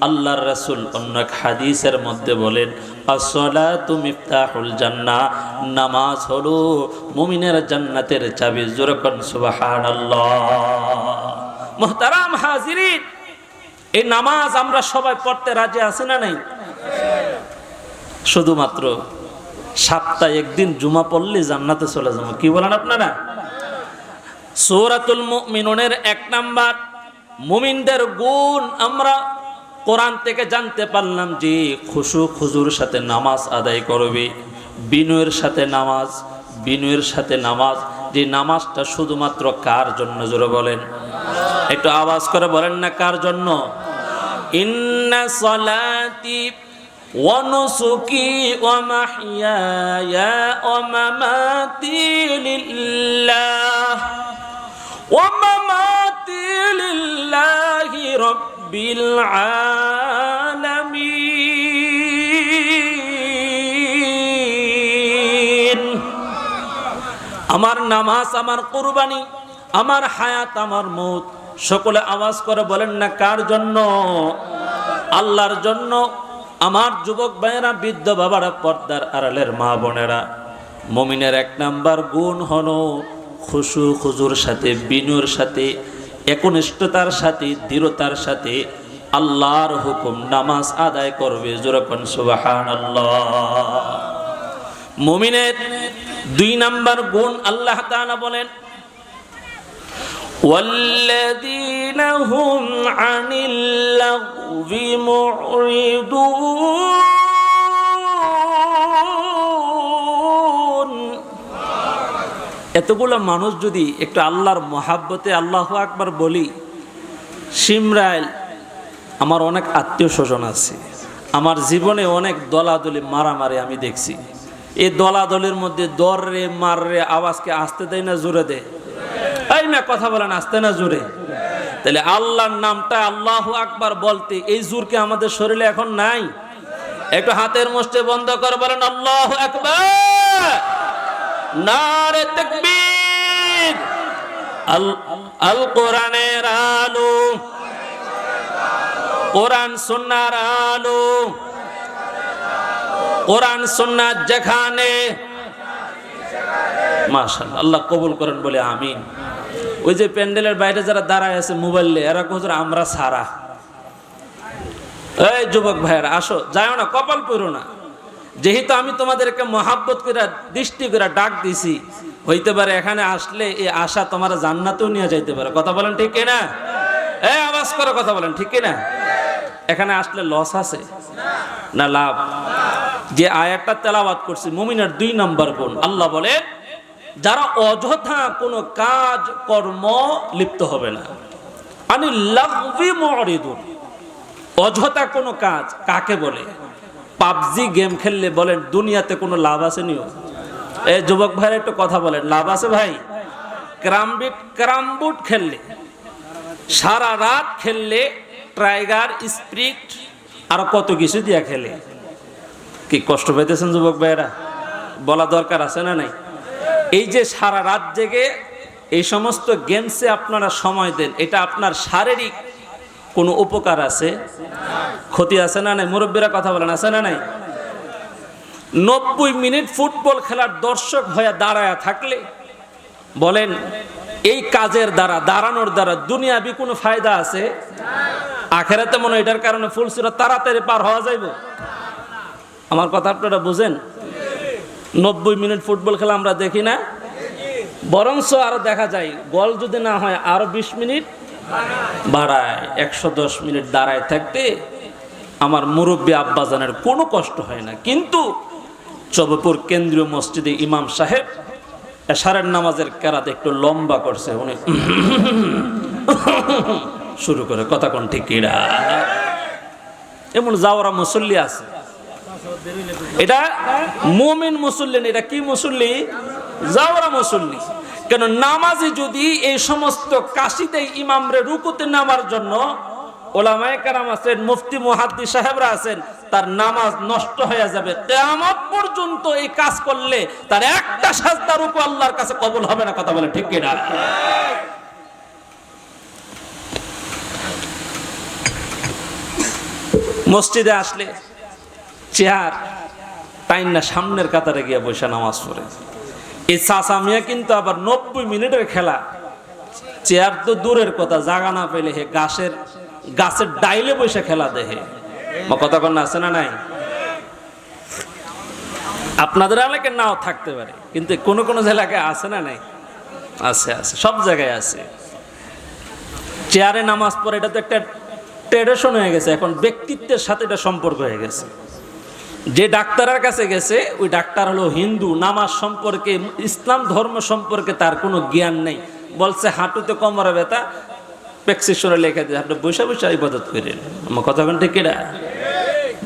আল্লাহর রাসূল অন্য এক হাদিসের মধ্যে বলেন আসসালাতু মিফতাহুল জান্নাহ, নামাজ হলো মুমিনের জান্নাতের চাবি। জোরে কোন সুবহানাল্লাহ। মুহতারাম হাজিরিন, এই নামাজ আমরা সবাই পড়তে রাজি আছি না নাই? শুধুমাত্র সপ্তাহে একদিন জুমা পড়লে জান্নাতে চলে যাবো, কি বলেন আপনারা? সূরাতুল মুমিনুনের 1 নাম্বার মুমিনদের গুণ আমরা কোরআন থেকে জানতে পারলাম যে খুশু খুজুর সাথে নামাজ আদায় করবে, বিনয়ের সাথে নামাজ, বিনয়ের সাথে নামাজ। যে নামাজটা শুধুমাত্র কার জন্য? জোরে বলেন, একটু আওয়াজ করে বলেন না, কার জন্য? ইন্না সলাতি ওয়া নুসুকি ওয়া মাহইয়ায়া ওয়া মামাতি লিল্লাহ ওয়া মামাতি লিল্লাহি রাব্বিল আলামিন। আমার নামাজ, আমার কুরবানি, আমার হায়াত, আমার মৌত, সকলে আওয়াজ করে বলেন না, কার জন্য? আল্লাহর জন্য। আমার যুবক ভাইয়েরা, বৃদ্ধ বাবারা, পর্দার আড়ালের মা বোনেরা, মুমিনের 1 নাম্বার গুণ হলো খুশু খুজুর সাথে, বিনয়ের সাথে, একনিষ্ঠতার সাথে, দৃঢ়তার সাথে আল্লাহর হুকুম নামাজ আদায় করবে। জোরে কোন সুবহানাল্লাহ। মুমিনের 2 নাম্বার গুণ আল্লাহ তাআলা বলেন والذين هم عن اللغو معرضون। এতগুলো মানুষ যদি একটু আল্লাহর মহাব্বতে আল্লাহু আকবার বলি। সিমরাইল আমার অনেক আত্মীয় স্বজন আছে, আমার জীবনে অনেক দলাদলি মারামারি আমি দেখছি। এই দলাদলির মধ্যে দর রে মার রে আওয়াজকে আসতে দেয় না জোরে দেয়? এই না কথা বলেন, আসতে না জোরে? তাহলে আল্লাহর নামটা আল্লাহু আকবার বলতে এই জোর কি আমাদের শরীরে এখন নাই? একটু হাতের মুষ্টি বন্ধ করে বলেন আল্লাহু আকবার, নারে তাকবীর। আল কোরআনের আলো, কোরআন সুন্নাহর আলো, কোরআন সুন্নাহ যেখানে। মাশাআল্লাহ, আল্লাহ কবুল করেন বলে আমিন। ওই যে প্যান্ডেলের বাইরে যারা দাঁড়ায় আছে মোবাইল নিয়ে, এরা হুজুর আমরা সারা। এই যুবক ভাইয়েরা আসো, যাও না, কপাল পড়ো না। যেহেতু আমি তোমাদেরকে মহাব্বত করে দৃষ্টি করে ডাক দিছি, হইতে পারে এখানে আসলে এই আশা তোমার জান্নাতেও নিয়ে যাইতে পারে। কথা বলেন ঠিক কিনা? এই আওয়াজ করে কথা বলেন ঠিক কিনা? এখানে আসলে লস আছে না লাভ? যে আয়াতটা তেলাওয়াত করছি, মুমিনের 2 নাম্বার গুণ আল্লাহ বলে যারা অযথা কোনো কাজ কর্ম লিপ্ত হবে না। আনিল লাগবি মুরিদুন। অযথা কোনো কাজ কাকে বলে? পাবজি গেম খেললে বলেন দুনিয়াতে কোনো লাভ আছে নিও? এই যুবক ভাইরা একটু কথা বলেন, লাভ আছে ভাই? ক্রামবুট খেললে, সারা রাত খেললে, টাইগার স্প্রিট আর কত কিছু দিয়া খেলে। কি কষ্ট পাইতেছেন যুবক ভাইরা? বলা দরকার আছে না নাই? এই যে সারা রাত জেগে এই সমস্ত গেমসে আপনারা সময় দেন, এটা আপনার শারীরিক কোনো উপকার আছে? ক্ষতি আছে না নাই? মুরব্বীরা কথা বলেন, আছে না নাই? 90 মিনিট ফুটবল খেলার দর্শক হয়ে দাঁড়ায় থাকলে বলেন এই কাজের দ্বারা, দাঁড়ানোর দ্বারা দুনিয়াবি কোনো ফায়দা আছে? আখেরাতে মনে এটার কারণে ফুলসিরাত তাড়াতাড়ি পার হওয়া যাইব? আমার কথা আপনারা বুঝেন? 90 মিনিট ফুটবল খেলা আমরা দেখি না, বরঞ্চ আরো দেখা যায় গোল যদি না হয় আরো 20 মিনিট বাড়ায়। 110 মিনিট দাঁড়ায় থাকতে আমার মুরব্বী আব্বাজানের কোনো কষ্ট হয় না। কিন্তু চবপুর কেন্দ্রীয় মসজিদে ইমাম সাহেব এশারের নামাজের কেরাত একটু লম্বা করছে, উনি শুরু করে, কথা কোন ঠিক কিনা? এমন যাওয়ারা মুসল্লি আছে, এটা মুমিন মুসল্লি না, এটা কি মুসল্লি? যাওয়ারা মুসল্লি। কেন নামাজি যদি এই সমস্ত কাশিতে ইমামরে রুকুতে নামার জন্য ওলামায়ে কেরাম আছেন, মুফতি মুহাদ্দিস সাহেবরা আছেন, তার নামাজ নষ্ট হয়ে যাবে। কিয়ামত পর্যন্ত এই কাজ করলে তার একটা সাজদার রুকু আল্লাহর কাছে কবুল হবে না, কথা বলে ঠিক কিনা? মসজিদে আসলে চেয়ার টাইম না সামনের কাতারে গিয়ে বসে নামাজ পড়ে। এই চাচা মিয়া কিন্তু আবার 90 মিনিটের খেলা, চেয়ার তো দূরের কথা, জাগা না পেলে হে গাছের ডাইলে বসে খেলা দেখে। কথা কন আছে না নাই? আপনাদের এলাকায় নাও থাকতে পারে, কিন্তু কোন কোন এলাকায় আছে না নাই? আছে, আছে, সব জায়গায় আছে। চেয়ারে নামাজ পড়ে এটা তো একটা ট্রেডিশন হয়ে গেছে, এখন ব্যক্তিত্বের সাথে এটা সম্পর্ক হয়ে গেছে। যে ডাক্তারের কাছে গেছে ওই ডাক্তার হলো হিন্দু, নামাজ সম্পর্কে, ইসলাম ধর্ম সম্পর্কে তার কোনো জ্ঞান নেই। বলছে হাঁটুতে কোমরে ব্যথা, প্রেসক্রিপশনে লিখে দিয়ে আপনি বৈশা বৈশা ইবাদত করেন। আমার কথা কোন ঠিক কিনা?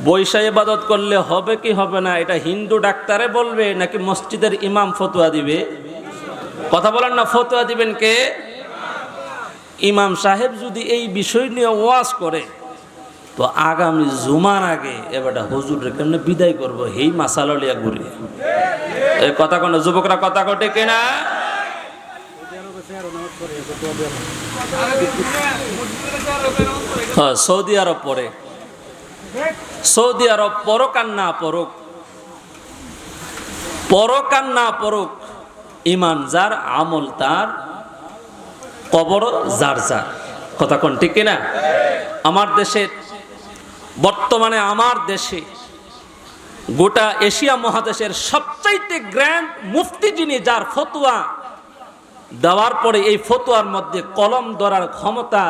বৈশা ইবাদত করলে হবে কি হবে না এটা হিন্দু ডাক্তারে বলবে নাকি মসজিদের ইমাম ফতোয়া দিবে? কথা বলেন না, ফতোয়া দিবেন কে? ইমাম সাহেব যদি এই বিষয় নিয়ে ওয়াজ করে তো আগামী জুমার আগে এবারটা হুজুরে কেমনে বিদায় করবো এই মাসালা লিয়া ঘুরে। এই কথা কোন যুবকরা কথা কটে কিনা? সৌদি আরব পরে, সৌদি আরব পরক আর না পরক, পরক আর না পরক, ইমান যার আমল তার, কবর যার যার। কথা কোন ঠিক কিনা? আমার দেশের বর্তমানে আমার দেশে গোটা এশিয়া মহাদেশের সবচাইতে গ্র্যান্ড মুফতি যিনি, যার ফতোয়া দেওয়ার পরে এই ফতোয়ার মধ্যে কলম ধরার ক্ষমতা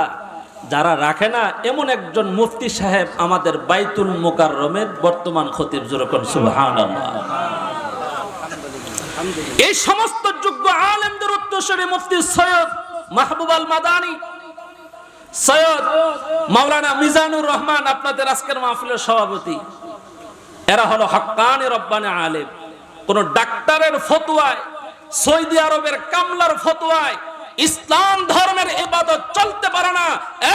যারা রাখে না, এমন একজন মুফতি সাহেব আমাদের বাইতুল মুকাররমের বর্তমান খতিব। যেরকম সুবহানাল্লাহ। এই সমস্ত যোগ্য আলেমদের উত্তরসূরি মুফতি সৈয়দ মাহবুব আল মাদানী, সৈয়দ মাওলানা মিজানুর রহমান, আপনাদের আজকের মাহফিলের সভাপতি, এরা হলো হক্কানি রব্বানি আলেম। কোন ডাক্তারের ফতোয়ায়, সৌদি আরবের কামলার ফতোয়ায় ইসলাম ধর্মের ইবাদত চলতে পারে না।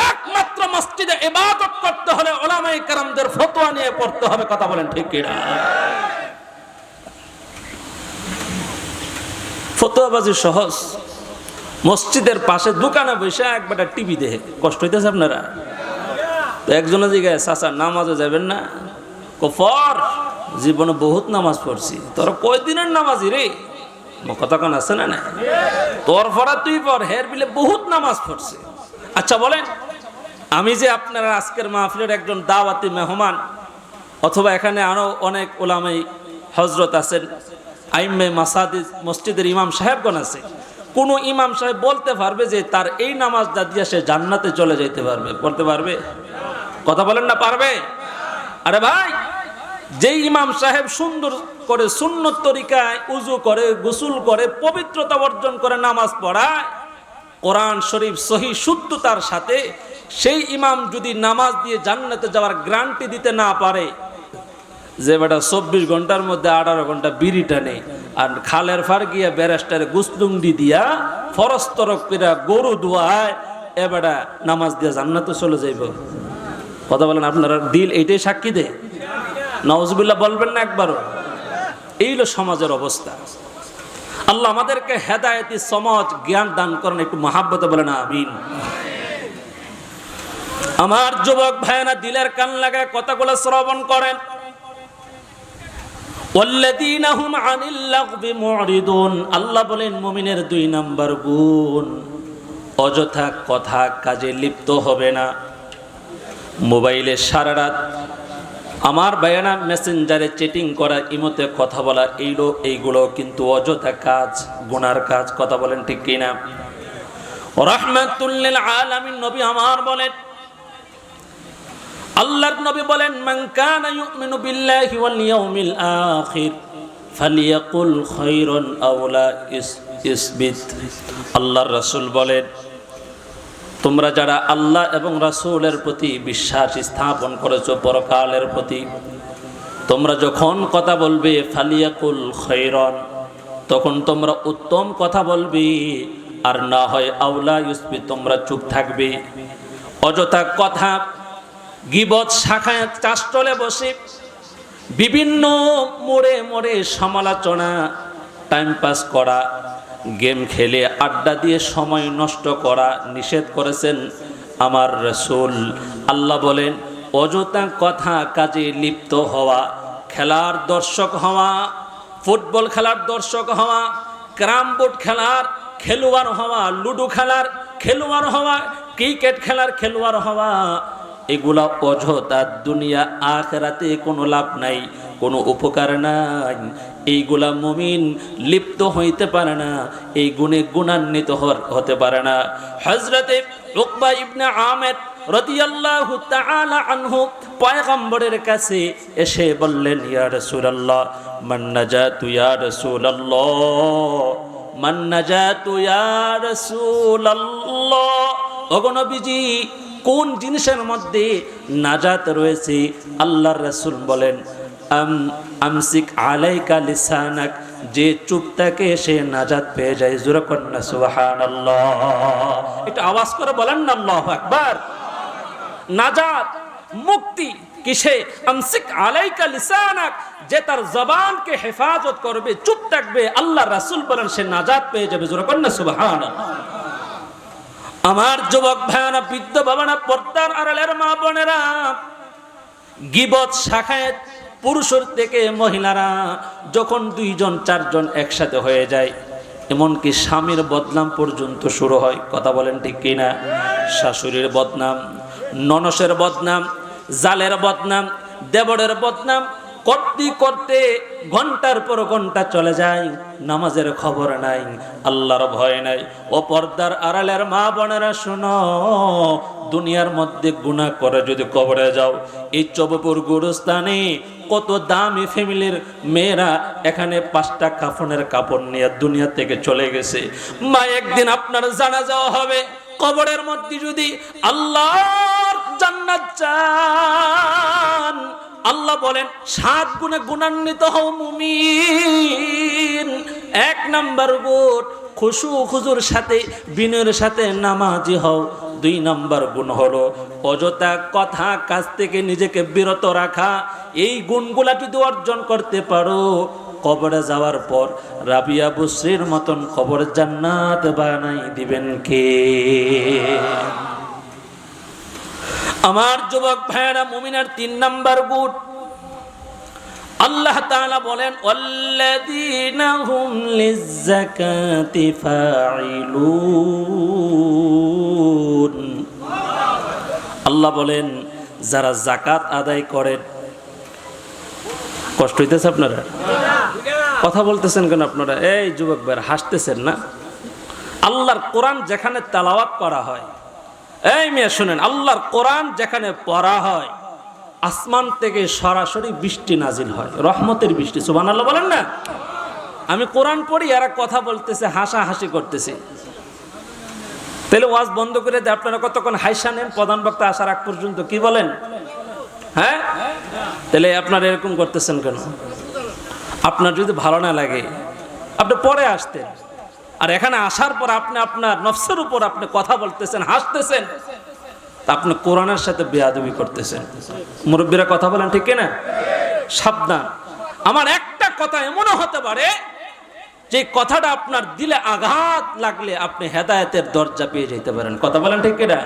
একমাত্র মসজিদে ইবাদত করতে হলে উলামায়ে কেরামদের ফতোয়া নিয়ে পড়তে হবে। কথা বলেন ঠিক কিনা? ফতোয়াবাজি সহজ। মসজিদের পাশে দোকানে বসে একবারটা টিভি দেখে কষ্ট হইতেছে আপনারা? তো একজনের দিকে চাচা নামাজে যাবেন না? কফর জীবনে বহুত নামাজ পড়ছি। তোরা কয়দিনের নামাজি রে? কথা কোন আছে না? তোর পড়া তুই পড়, হের বিলে বহুত নামাজ পড়ছে। আচ্ছা বলেন, আমি যে আপনারা আজকের মাহফিলের একজন দাওয়াতি মেহমান, অথবা এখানে আরো অনেক ওলামাই হজরত আছেন, আইম্মে মাসাজিদ, মসজিদের ইমাম সাহেবগণ আছে, কোন ইমাম সাহেব বলতে পারবে যে তার এই নামাজটা দিয়ে সে জান্নাতে চলে যেতে পারবে? বলতে পারবে? কথা বলেন না, পারবে? আরে ভাই, যেই ইমাম সাহেব সুন্দর করে সুন্নত তরিকায় উজু করে, গোসল করে, পবিত্রতা অর্জন করে নামাজ পড়ায়, কোরআন শরীফ সহি শুদ্ধতার সাথে, সেই ইমাম যদি নামাজ দিয়ে জান্নাতে যাওয়ার গ্যারান্টি দিতে না পারে, যে বেটা 24 ঘন্টার মধ্যে 18 ঘন্টা বিড়ি টানে আর খালের ফার গিয়া ব্যারেস্টারে গুসলুংডি দিয়া ফরজ তরক করে গরু দোয়ায়, এ বেটা নামাজ দিয়ে জান্নাতে চলে যাইব। কথা বলেন, আপনারা দিল এইটাই সাক্ষী দেয়? নাউজুবিল্লাহ বলবেন না একবারও? এই হলো সমাজের অবস্থা। আল্লাহ আমাদেরকে হেদায়েতি সমাজ জ্ঞান দান করেন। একটু মহাব্বতে বলেন আমিন। আমার যুবক ভাইয়েরা, দিলের কান লাগায় কথাগুলো শ্রবণ করেন। ওয়াল্লাযীনা হুম আনিল লাগবি মুরিদুন, আল্লাহ বলেন মুমিনের 2 নাম্বার গুণ, অযথা কথা কাজে লিপ্ত হবে না। মোবাইলে সারা রাত আমার বায়ানা, মেসেঞ্জারে চ্যাটিং করা, ইমোতে কথা বলা, এইগুলো কিন্তু অযথা কাজ, গুনার কাজ। কথা বলেন ঠিক কিনা? রাহমাতুল লিল আলামিন নবী আমার বলেন, আল্লাহর নবী বলেন, মান কানা ইউমিনু বিল্লাহি ওয়াল ইয়াউমিল আখির ফালিয়াকুল খায়রান আও লা ইসবিত। আল্লাহর রাসূল বলেন, তোমরা যারা আল্লাহ এবং রাসূলের প্রতি বিশ্বাস স্থাপন করেছো, পরকালের প্রতি, তোমরা যখন কথা বলবে ফালিয়াকুল খায়রান, তখন তোমরা উত্তম কথা বলবে, আর না হয় আওলা ইসবিত, তোমরা চুপ থাকবে। অযথা কথা, গীবত, শাখায় চাষতলে বসে বিভিন্ন মোড়ে মোড়ে সমালোচনা, টাইম পাস করা, গেম খেলে আড্ডা দিয়ে সময় নষ্ট করা নিষেধ করেছেন আমার রাসূল। আল্লাহ বলেন, অযথা কথা কাজে লিপ্ত হওয়া, খেলার দর্শক হওয়া, ফুটবল খেলার দর্শক হওয়া, ক্যারাম বোর্ড খেলার খেলোয়াড় হওয়া, লুডো খেলার খেলোয়াড় হওয়া, ক্রিকেট খেলার খেলোয়াড় হওয়া, এগুলা অযথা, দুনিয়া আখিরাতে কোনো লাভ নাই, কোনো উপকার নাই। এইগুলা মুমিন লিপ্ত হইতে পারে না, এই গুণে গুণান্বিত হতে পারে না। হযরতে উকবা ইবনে আমির রাদিয়াল্লাহু তাআলা আনহু পয়গম্বরের কাছে এসে বললেন, ইয়া রাসূলুল্লাহ, মান নাজাতু ইয়া রাসূলুল্লাহ, মান নাজাতু ইয়া রাসূলুল্লাহ। ওগো নবীজি, কোন জিনিসের মধ্যে নাজাত রয়েছে? আল্লাহর রাসূল বলেন, আমসিক আলাইকা লিসানাক, যে চুপ থাকে সে নাজাত পেয়ে যায়। জোরে কর না সুবহানাল্লাহ। এটা আওয়াজ করে বলেন না আল্লাহু আকবার। নাজাত, মুক্তি কিসে? আমসিক আলাইকা লিসানাক, যে তার জবানকে হেফাজত করবে, চুপ থাকবে, আল্লাহর রাসূল বলেন সে নাজাত পেয়ে যাবে। জোরে কর না সুবহানাল্লাহ। আমার যুবক ভাইরা, বৃদ্ধ বাবারা, পর্দার আড়ালের মা বোনেরা, গীবত শাখায় পুরুষের থেকে মহিলারা যখন 2 জন 4 জন একসাথে হয়ে যায়, এমনকি স্বামীর বদনাম পর্যন্ত শুরু হয়। কথা বলেন ঠিক কিনা? শাশুড়ির বদনাম, ননসের বদনাম, জালের বদনাম, দেবরের বদনাম করতে করতে ঘন্টার পর ঘন্টা চলে যায়, নামাজের খবর নাই, আল্লাহর ভয় নাই। ও পর্দার আড়ালের মা বোনেরা শোনো, দুনিয়ার মধ্যে গুনাহ করে যদি কবরে যাও, এই চবপুর গুরুস্থানে কত দামি ফ্যামিলির মেয়েরা এখানে 5টা কাফনের কাপড় নিয়ে দুনিয়া থেকে চলে গেছে। মা, একদিন আপনার জানাজা হবে, কবরের মধ্যে যদি আল্লাহর জান্নাত চান, আল্লাহ বলেন 7 গুণে গুণান্বিত হও মুমিন। 1 নাম্বার গুণ খুশু খুজুর সাথে, বিনয়ের সাথে নামাজি হও। 2 নাম্বার গুণ হলো অযথা কথা, কাজ থেকে নিজেকে বিরত রাখা। এই গুণগুলা যদি অর্জন করতে পারো, কবরে যাওয়ার পর রাবিয়া বুসরির মতন কবর জান্নাত বানাই দিবেন কে? আমার যুবক ভাইরা, মুমিনের 3 নাম্বার গুণ, আল্লাহ তাআলা বলেন, ওয়াল্লাযীনা হুম লিয-যাকাতি ফাঈলুন। আল্লাহ বলেন, যারা যাকাত আদায় করেন। কষ্ট হইতেছে আপনারা? কথা বলতেছেন কেন আপনারা? এই যুবক ভাইরা হাসতেছেন না? আল্লাহর কোরআন যেখানে তেলাওয়াত করা হয়, এই মেয়ে শুনেন, আল্লাহর কোরআন যেখানে পড়া হয়, আসমান থেকে সরাসরি বৃষ্টি নাজিল হয়, রহমতের বৃষ্টি। সুবহানাল্লাহ বলেন না? আমি কোরআন পড়ি, এরা কথা বলতেছে, হাসাহাসি করতেছে। তাহলে ওয়াজ বন্ধ করে দিয়ে আপনারা কতক্ষণ হাইসা নেন প্রধান বক্তা আসার আগ পর্যন্ত? কি বলেন? হ্যাঁ, তাহলে আপনারা এরকম করতেছেন কেন? আপনার যদি ভালো না লাগে আপনি পরে আসতেন, আর এখানে আসার পর আপনি আপনার নফসের উপর আপনি কথা বলতেছেন, হাসতেছেন, আপনি কোরআনের সাথে বেয়াদবি করতেছেন। মুরব্বীরা কথা বলেন ঠিক কিনা? সাবধান। আমার একটা কথা এমনও হতে পারে যে কথাটা আপনার দিলে আঘাত লাগলে আপনি হেদায়েতের দরজা পেয়ে যেতে পারেন। কথা বলেন ঠিক কিনা?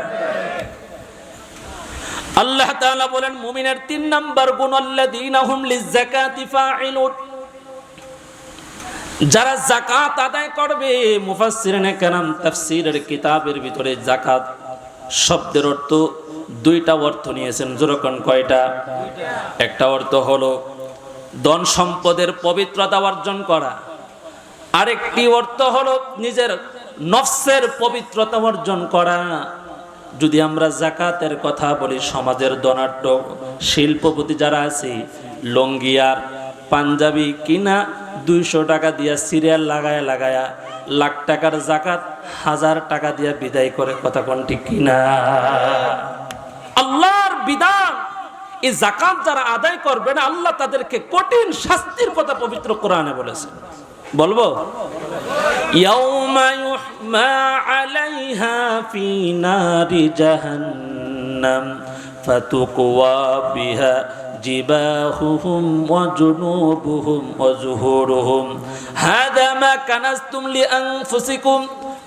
আল্লাহ তাআলা বলেন, মুমিনের 3 নাম্বার গুণ, আল্লাযীনা হুম লিয-যাকাতি ফাঈলুন। যারা যাকাত আদায় করবে, মুফাসসিরিনে কেরাম তাফসীরের কিতাবের ভিতরে যাকাত শব্দের অর্থ 2টা অর্থ নিয়েছেন। যেরকম কয়টা? একটা অর্থ হলো ধন সম্পদের পবিত্রতা অর্জন করা, আরেকটি অর্থ হলো নিজের নফসের পবিত্রতা অর্জন করা। যদি আমরা জাকাতের কথা বলি, সমাজের ধনাঢ্য শিল্পপতি যারা আছে, লঙ্গি আর পাঞ্জাবি কিনা 200 টাকা দিয়া সিরিয়াল লাগায়া লাগায়া লাখ টাকার জাকাত 1000 টাকা দিয়া বিদায় করে, কথা কোন ঠিক কিনা? আল্লাহর বিধান, এই জাকাত যারা আদায় করবে না, আল্লাহ তাদেরকে কঠিন শাস্তির কথা পবিত্র কোরআনে বলেছে। বলবো, ইয়াউমা ইউহমা আলাইহা ফি নারি জাহান্নাম ফাতুকওয়া বিহা জিবাহুহুম ওয়া জুনুবুহুম ওয়া যুহুরুহুম হাদা মা কানাজতুম লিআনফুসিকুম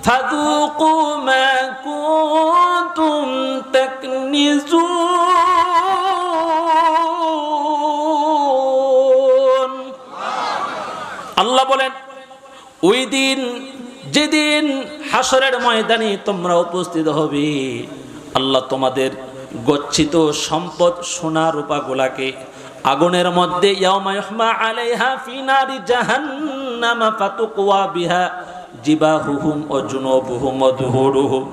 ফাযুকু মা কুনতুম তাকনিজুন। আল্লাহ বলেন, ওই দিন, যেদিন হাসরের ময়দানে তোমরা উপস্থিত হবে, আল্লাহ তোমাদের গচ্ছিত সম্পদ সোনা রূপা গুলাকে আগুনের মধ্যে ইয়াউমা ইউহমা আলাইহা ফি নারি জাহান্নাম ফাতুকওয়া বিহা জিবাহুহুম ওয়া জুনুবুহুম ওয়া যুহুরুহুম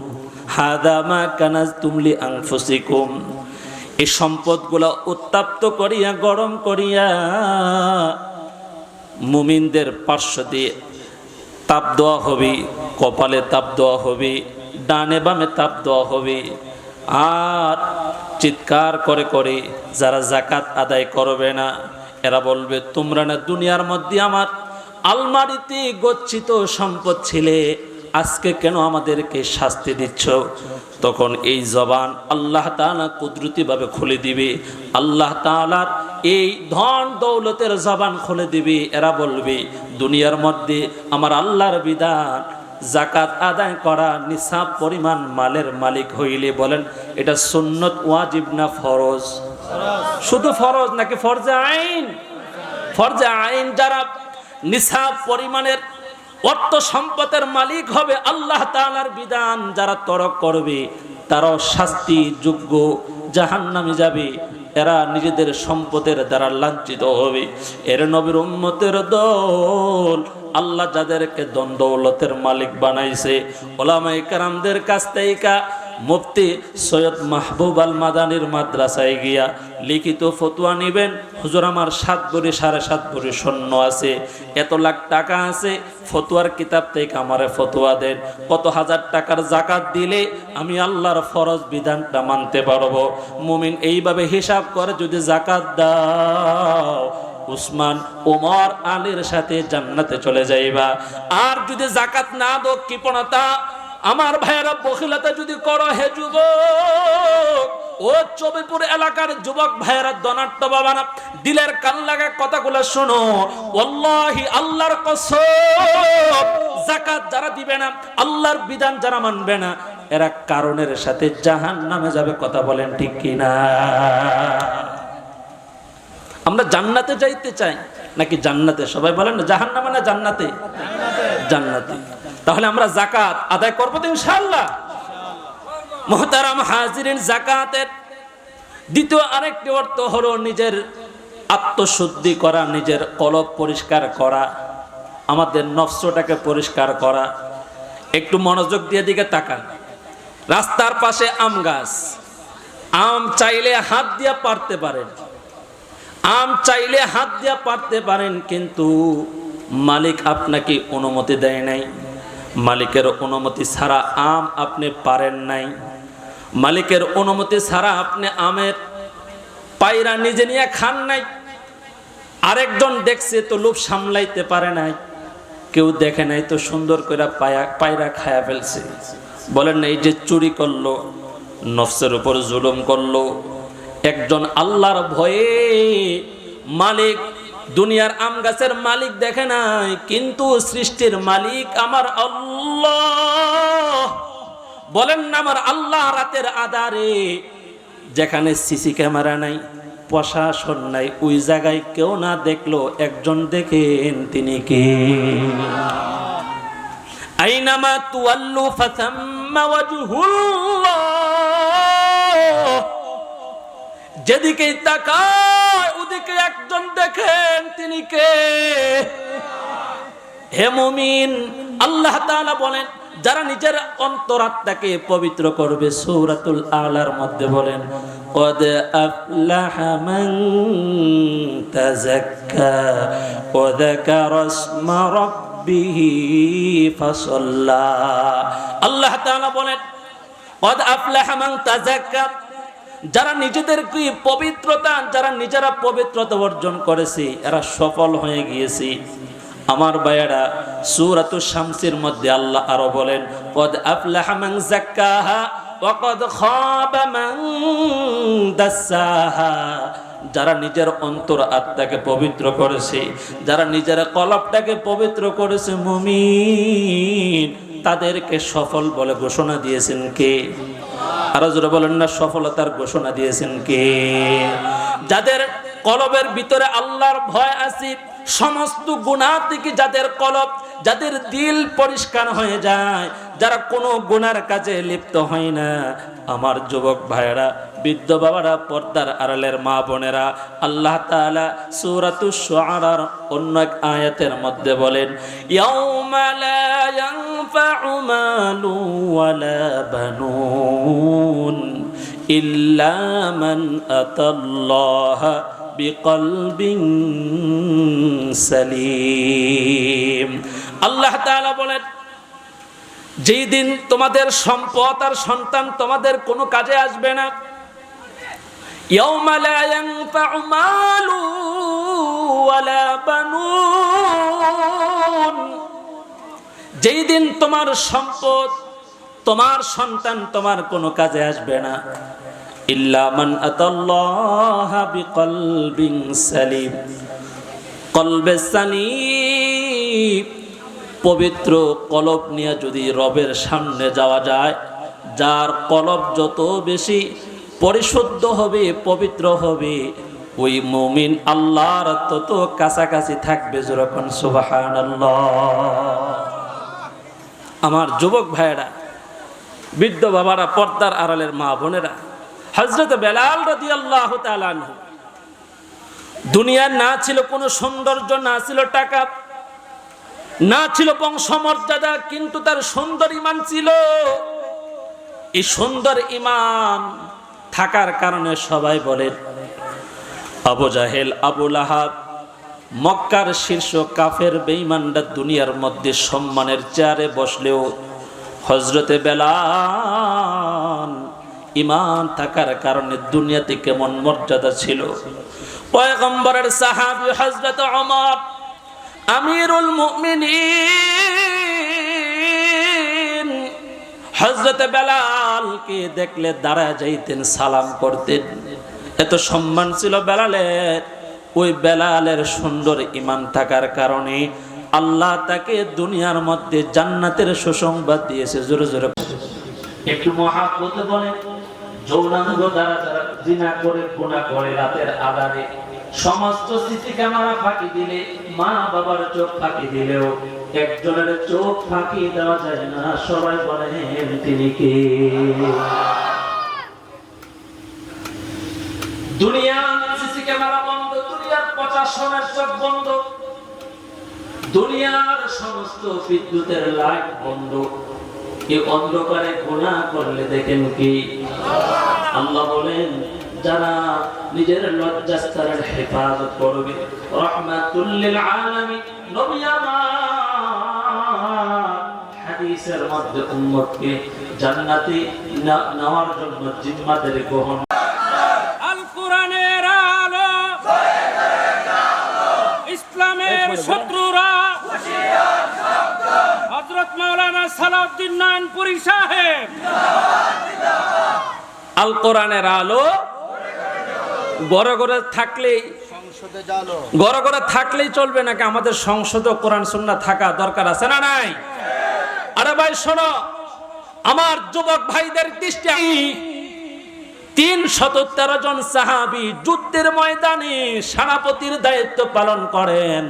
হাদা মা কানাজতুম লিআনফুসিকুম। এই সম্পদগুলো উত্তপ্ত করিয়া, গরম করিয়া মুমিনদের পার্শ্ব দিয়ে তাপ দেওয়া হবে, কপালে তাপ দেওয়া হবে, ডানে বামে তাপ দেওয়া হবে। আর চিৎকার করে করে যারা জাকাত আদায় করবে না, এরা বলবে, তোমরা না দুনিয়ার মধ্যে আমার আলমারিতে গচ্ছিত সম্পদ ছিলে, আজকে কেন আমাদেরকে শাস্তি দিচ্ছ? তখন এই জবান আল্লাহ তাআলা কুদরতিভাবে খুলে দিবে, আল্লাহ তাআলার এই ধন দৌলতের জবান খুলে দিবে। এরা বলবে, দুনিয়ার মধ্যে আমার আল্লাহর বিধান, জাকাত আদায় করা নিসাব পরিমাণ মালের মালিক হইলে, বলেন এটা সুন্নত ওয়াজিব না ফরজ? শুধু ফরজ নাকি ফরজে আইন? ফরজে আইন। যারা নিসাব পরিমাণের অর্থ সম্পদের মালিক হবে, আল্লাহ তাআলার বিধান যারা তরক করবে, তারাও শাস্তি যোগ্য, জাহান্নামে যাবে। এরা নিজেদের সম্পদের দ্বারা লাঞ্ছিত হবে। এর নবীর উম্মতের দল, আল্লাহ যাদেরকে ধন দৌলতের মালিক বানাইছে, ওলামায়ে কেরামদের কাছ থেকে মুফতি সৈয়দ মাহবুব আল মাদানির মাদ্রাসায় গিয়া লিখিত ফতোয়া নিবেন, হুজুর আমার 7 ভরি 7.5 ভরি স্বর্ণ আছে, এত লাখ টাকা আছে, ফতোয়ার কিতাব থেকে আমারে ফতোয়া দেন, কত হাজার টাকার জাকাত দিলে আমি আল্লাহর ফরজ বিধানটা মানতে পারবো। মুমিন এইভাবে হিসাব করে যদি জাকাত দাও, উসমান, ওমর, আলীর সাথে জান্নাতে চলে যাইবা। আর যদি জাকাত না দাও, কৃপণতা, আমার ভাইয়েরা বখিলতা যদি করো, হে যুবক, ও চবিপুর এলাকার যুবক ভাইয়েরা, ধনাঢ্য বাবারা, দিলের কান লাগা কথাগুলো শোনো। ওয়াল্লাহি, আল্লাহর কসম, যাকাত যারা দিবে না, আল্লাহর বিধান যারা মানবে না, এরা কারণের সাথে জাহান্নামে যাবে। কথা বলেন ঠিক কিনা? আমরা জান্নাতে যাইতে চাই নাকি জান্নাতে? সবাই বলেন না, জাহান্নামে না জান্নাতে? জান্নাতে। তাহলে আমরা জাকাত আদায় করবো তো ইনশাআল্লাহ। মুহতারাম হাজিরিন, জাকাতের দ্বিতীয় আরেকটি অর্থ হলো নিজের আত্মশুদ্ধি করা, নিজের কলব পরিষ্কার করা, আমাদের নফসটাকে পরিষ্কার করা। একটু মনোযোগ দিয়ে দিকে তাকান। রাস্তার পাশে আম গাছ, আম চাইলে হাত দিয়ে পারতে পারেন, আম চাইলে হাত দিয়ে পারতে পারেন, কিন্তু মালিক আপনাকে অনুমতি দেয় নাই। মালিকের অনুমতি ছাড়া আম আপনি পারেন নাই। মালিকের অনুমতি ছাড়া আপনি আমের পায়রা নিজে নিয়ে খান নাই। আরেকজন দেখছে তো লোভ সামলাইতে পারে নাই, কেউ দেখে নাই তো সুন্দর করে পায়রা খায়া ফেলছে। বলেন না, এই যে চুরি করলো, নফসের উপর জুলুম করলো, একজন আল্লাহর ভয়ে মালিক, দুনিয়ার আম গাছের মালিক দেখে নাই, কিন্তু সৃষ্টির মালিক আমার আল্লাহ। বলেন না, আমার আল্লাহ রাতের আধারে, যেখানে সিসি ক্যামেরা নাই, প্রশাসন নাই, ওই জায়গায় কেউ না দেখলো একজন দেখেন, তিনি কে? আইনামা তুয়াল্লু ফাসাম্মা ওয়াজহুল্লাহ। যেদিকে তাকায় ওদিকে একজন দেখেন, তিনি কে? হে মুমিন, আল্লাহ তাআলা বলেন, যারা নিজের অন্তরাত্মাকে পবিত্র করবে। সূরাতুল আলার মধ্যে বলেন কদ আফলাহা মান তাযাক্কা ওয়া যাকারা ইসমা রাব্বিহি ফাসাল্লা। আল্লাহ তাআলা বলেন কদ আফলাহা মান তাযাক্কা, যারা নিজেদেরকে পবিত্রতা, যারা নিজেরা পবিত্রতা অর্জন করেছে এরা সফল হয়ে গিয়েছে। আমার ভাইয়েরা, সূরাতুশ শামসের মধ্যে আল্লাহ আরো বলেন কদ আফলাহা মান যাক্কাহা ওয়া কদ খাবা মান দাসসাহা, যারা নিজের অন্তর আত্মাকে পবিত্র করেছে, যারা নিজের কলবটাকে পবিত্র করেছে মুমিন, তাদেরকে সফল বলে ঘোষণা দিয়েছেন কে? আরো জোরে বলেন না, সফলতার ঘোষণা দিয়েছেন কে? যাদের কলবের ভিতরে আল্লাহর ভয় আছে, সমস্ত গুনাহ থেকে যাদের কলব, যাদের দিল পরিষ্কার হয়ে যায়, যারা কোনো গুনার কাজে লিপ্ত হয় না, আমার যুবক ভাইয়েরা, বৃদ্ধ বাবারা, পর্দার আড়ালের মা বোনেরা, আল্লাহ তাআলা সূরাতুশ শুআরার অন্য এক আয়াতের মধ্যে বলেন ইয়াউমা লা ইয়ানফা'ু মালু ওয়ালা বানুন ইল্লা মান আতাল্লাহা বিকলবিন সালিম। আল্লাহ তাআলা বলেন যেই দিন তোমাদের সম্পদ আর সন্তান তোমাদের কোনো কাজে আসবে না। ইয়াউমা লা ইয়ানফা'ু মালু ওয়ালা বানুন, যেই দিন তোমার সম্পদ, তোমার সন্তান তোমার কোনো কাজে আসবে না। ইল্লা মান আতাল্লাহা বিকলবিন সালিম, কলবে সালিম, পবিত্র কলব নিয়ে যদি রবের সামনে যাওয়া যায়, যার কলব যত বেশি পরিশুদ্ধ হবে, পবিত্র হবে, ওই মুমিন আল্লাহর তত কাছাকাছি থাকবে। যেরকম সুবহানাল্লাহ। আমার যুবক ভাইয়েরা, বৃদ্ধ বাবারা, পর্দার আড়ালের মা বোনেরা, হযরত বেলাল রাদিয়াল্লাহু তাআলা আনহু, দুনিয়ার না ছিল কোনো সৌন্দর্য, না ছিল টাকা, না ছিল বংশমর্যাদা, কিন্তু তার সুন্দর ঈমান ছিল। এই সুন্দর ঈমান থাকার কারণে সবাই বলে আবু জাহেল, আবু লাহাব, মক্কার শীর্ষ কাফের বেঈমানরা দুনিয়ার মধ্যে সম্মানের চেয়ারে বসলেও হযরতে বেলাল ঈমান থাকার কারণে দুনিয়াতে কেমন মর্যাদা ছিল। পয়গম্বরের সাহাবী হযরত ওমর আমিরুল মুমিনিন, হযরত বেলালকে দেখলে দাঁড়ায় যাইতেন, সালাম করতেন, এত সম্মান ছিল বেলালের। ওই বেলালের সুন্দর ঈমান থাকার কারণে আল্লাহ তাকে দুনিয়ার মধ্যে জান্নাতের সুসংবাদ দিয়েছে। জোরে জোরে একটু মহাব্বতে বলে, যৌনাঙ্গ দ্বারা যারা জিনা করে, গুনাহ করে, রাতের আধারে সমস্ত সিসি ক্যামেরা ফাঁকি দিলে, মা বাবার চোখ ফাঁকি দিলেও একজনের চোখ ফাঁকি দেওয়া যায় না। সবাই বলেন তিনি কে? দুনিয়ার সিসি ক্যামেরা বন্ধ, দুনিয়ার প্রশাসনের চোখ বন্ধ, দুনিয়ার সমস্ত বিদ্যুতের লাইট বন্ধ। এই অন্ধকারে গুনাহ করলে দেখেন কি? আল্লাহ বলেন যারা নিজের লজ্জাস্থানের হেফাজত করবে, রাহমাতুল লিল আলামিন, নবী আমার হাদিসের মধ্যে উম্মতকে জান্নাতে নেওয়ার জন্য জিম্মাদারি গ্রহণ। আল কোরআনের আলো, ইসলামের শত্রুরা, হযরত মাওলানা সালাউদ্দিন নানপুরি সাহেব। আল কোরআনের আলো ঘরে ঘরে থাকলেই, ঘরে ঘরে থাকলেই চলবে নাকি? আমাদের সংসদে কোরআন সুন্নাহ থাকা দরকার আছে না নাই? আরে ভাই শোনো, আমার যুবক ভাইদের দৃষ্টি, 313 জন সাহাবী যুদ্ধের ময়দানে সেনাপতির দায়িত্ব পালন করেন,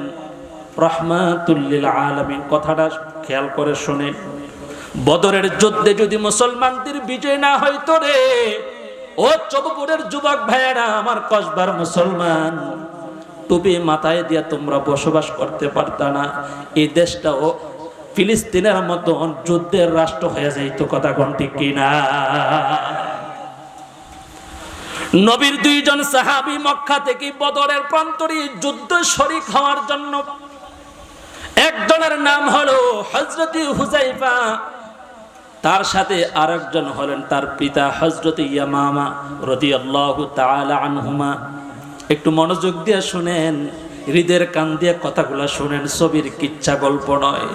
রাহমাতুল লিল আলামিন। কথাটা খেয়াল করে শুনে, বদরের যুদ্ধে যদি মুসলমানদের বিজয় না হইতো রে, ও চৌবপুরের যুবক ভাইয়েরা, আমার কসবার মুসলমান, টুপি মাথায় দিয়া তোমরা বসবাস করতে পারতা না। এই দেশটাও ফিলিস্তিনের মতো যুদ্ধের রাষ্ট্র হয়ে যাইতো। কথা কোন ঠিক কিনা? নবীর দুইজন সাহাবী মক্কা থেকে বদরের প্রান্তরে যুদ্ধ শরীক হওয়ার জন্য, একজনের নাম হলো হযরত হুযায়ফা, তার সাথে আরেকজন হলেন তার পিতা হযরত ইয়ামামা রাদিয়াল্লাহু তাআলা আনহুমা। একটু মনোযোগ দিয়ে শুনেন, হৃদয়ের কান দিয়ে কথাগুলো শুনেন, ছবির কিচ্ছা গল্প নয়।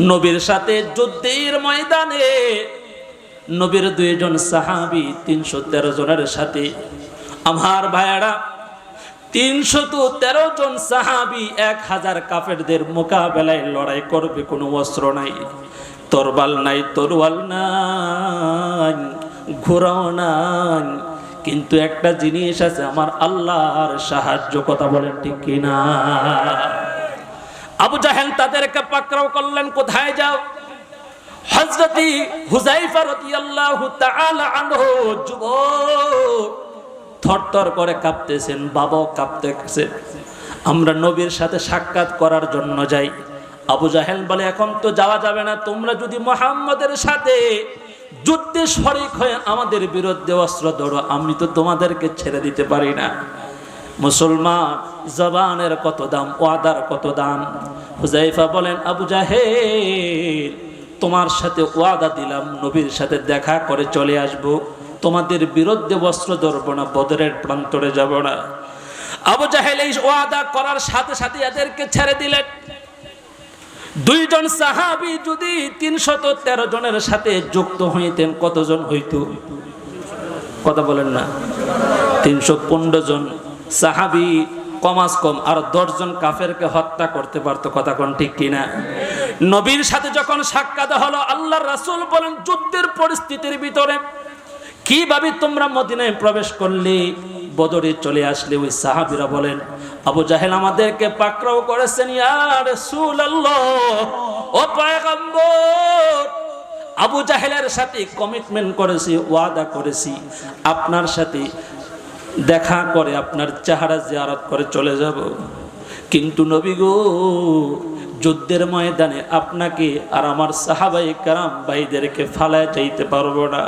নবীর সাথে যুদ্ধের ময়দানে নবীর দুইজন সাহাবী 313 জনের সাথে, আমার ভাইয়ারা 313 জন সাহাবী 1000 কাফেরদের মোকাবেলায় লড়াই করবে। কোনো অস্ত্র নাই, তরবাল নাই, তরোয়াল নাই, ঘোড়াও নাই, কিন্তু একটা জিনিস আছে, আমার আল্লাহর সাহায্য। কথা বলেন ঠিক কিনা? আবু জাহেল তাদেরকে পাকড়াও করলেন, কোথায় যাও? হযরত হুযায়ফা রাদিয়াল্লাহু তাআলা আনহু যুবক থরথর করে কাঁপতেছেন, বাবাও কাঁপতেছেন, আমরা নবীর সাথে সাক্ষাৎ করার জন্য যাই। আবু জাহেল বলে, এখন তো যাওয়া যাবে না, তোমরা যদি মুহাম্মদের সাথে যুদ্ধে শরীক হয়ে আমাদের বিরুদ্ধে অস্ত্র ধরো, আমি তো তোমাদেরকে ছেড়ে দিতে পারি না। মুসলমান জবানের কত দাম, ওয়াদার কত দাম। হুযায়ফা বলেন, আবু জাহেল তোমার সাথে ওয়াদা দিলাম, নবীর সাথে দেখা করে চলে আসব, তোমাদের বিরুদ্ধে অস্ত্র ধরব না, বদরের প্রান্তরে যাব না। আবু জাহেল এই ওয়াদা করার সাথে সাথে এদেরকে ছেড়ে দিলেন। দুইজন সাহাবী যদি 313 জনের সাথে যুক্ত হইতেন, কতজন হইতো? কথা বলেন না? 315 জন সাহাবী কমাস কম আর 10 জন কাফেরকে হত্যা করতে পারতো। কথা কোন ঠিক কিনা? নবীর সাথে যখন সাক্ষাৎ হলো, আল্লাহর রাসূল বলেন, যুদ্ধের পরিস্থিতির ভিতরে কিভাবে তোমরা মদিনায় প্রবেশ করলে, বদরে চলে আসলে? ওই সাহাবীরা বলেন, আবু জাহেল আমাদেরকে পাকড়াও করেছেন। ইয়া রাসূলুল্লাহ, ও পয়গম্বর, আবু জাহেলের সাথে কমিটমেন্ট করেছি, ওয়াদা করেছি, আপনার সাথে দেখা করে আপনার চেহারা জিয়ারত করে চলে যাব, কিন্তু নবী গো, যুদ্ধের ময়দানে আপনাকে আর আমার সাহাবায়ে কেরাম ভাইদেরকে ফালায় যাইতে পারবো না,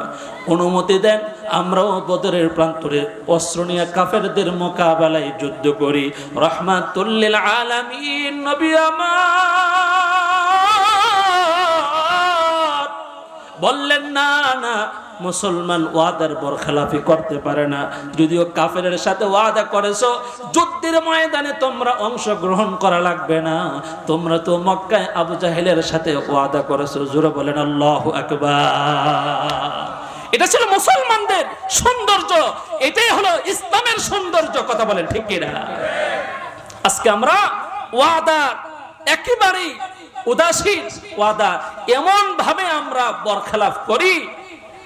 অনুমতি দেন, আমরাও বদরের প্রান্তরে অস্ত্র নিয়ে কাফেরদের মোকাবেলায় যুদ্ধ করি। রাহমাতুল লিল আলামিন নবী আমার বললেন, না না, মুসলমান ওয়াদার বরখেলাফি করতে পারে না। যদিও কাফেরের সাথে ওয়াদা করেছো, যুদ্ধের ময়দানে তোমরা অংশগ্রহণ করা লাগবে না, তোমরা তো মক্কায় আবু জাহেলের সাথে ওয়াদা করেছো। জোরে বলেন আল্লাহু আকবার। এটা ছিল মুসলমানদের সৌন্দর্য, এটাই হলো ইসলামের সৌন্দর্য। কথা বলেন ঠিক কিনা? আজকে আমরা ওয়াদা একেবারেই উদাসীন, ওয়াদা এমন ভাবে আমরা বরখেলাফ করি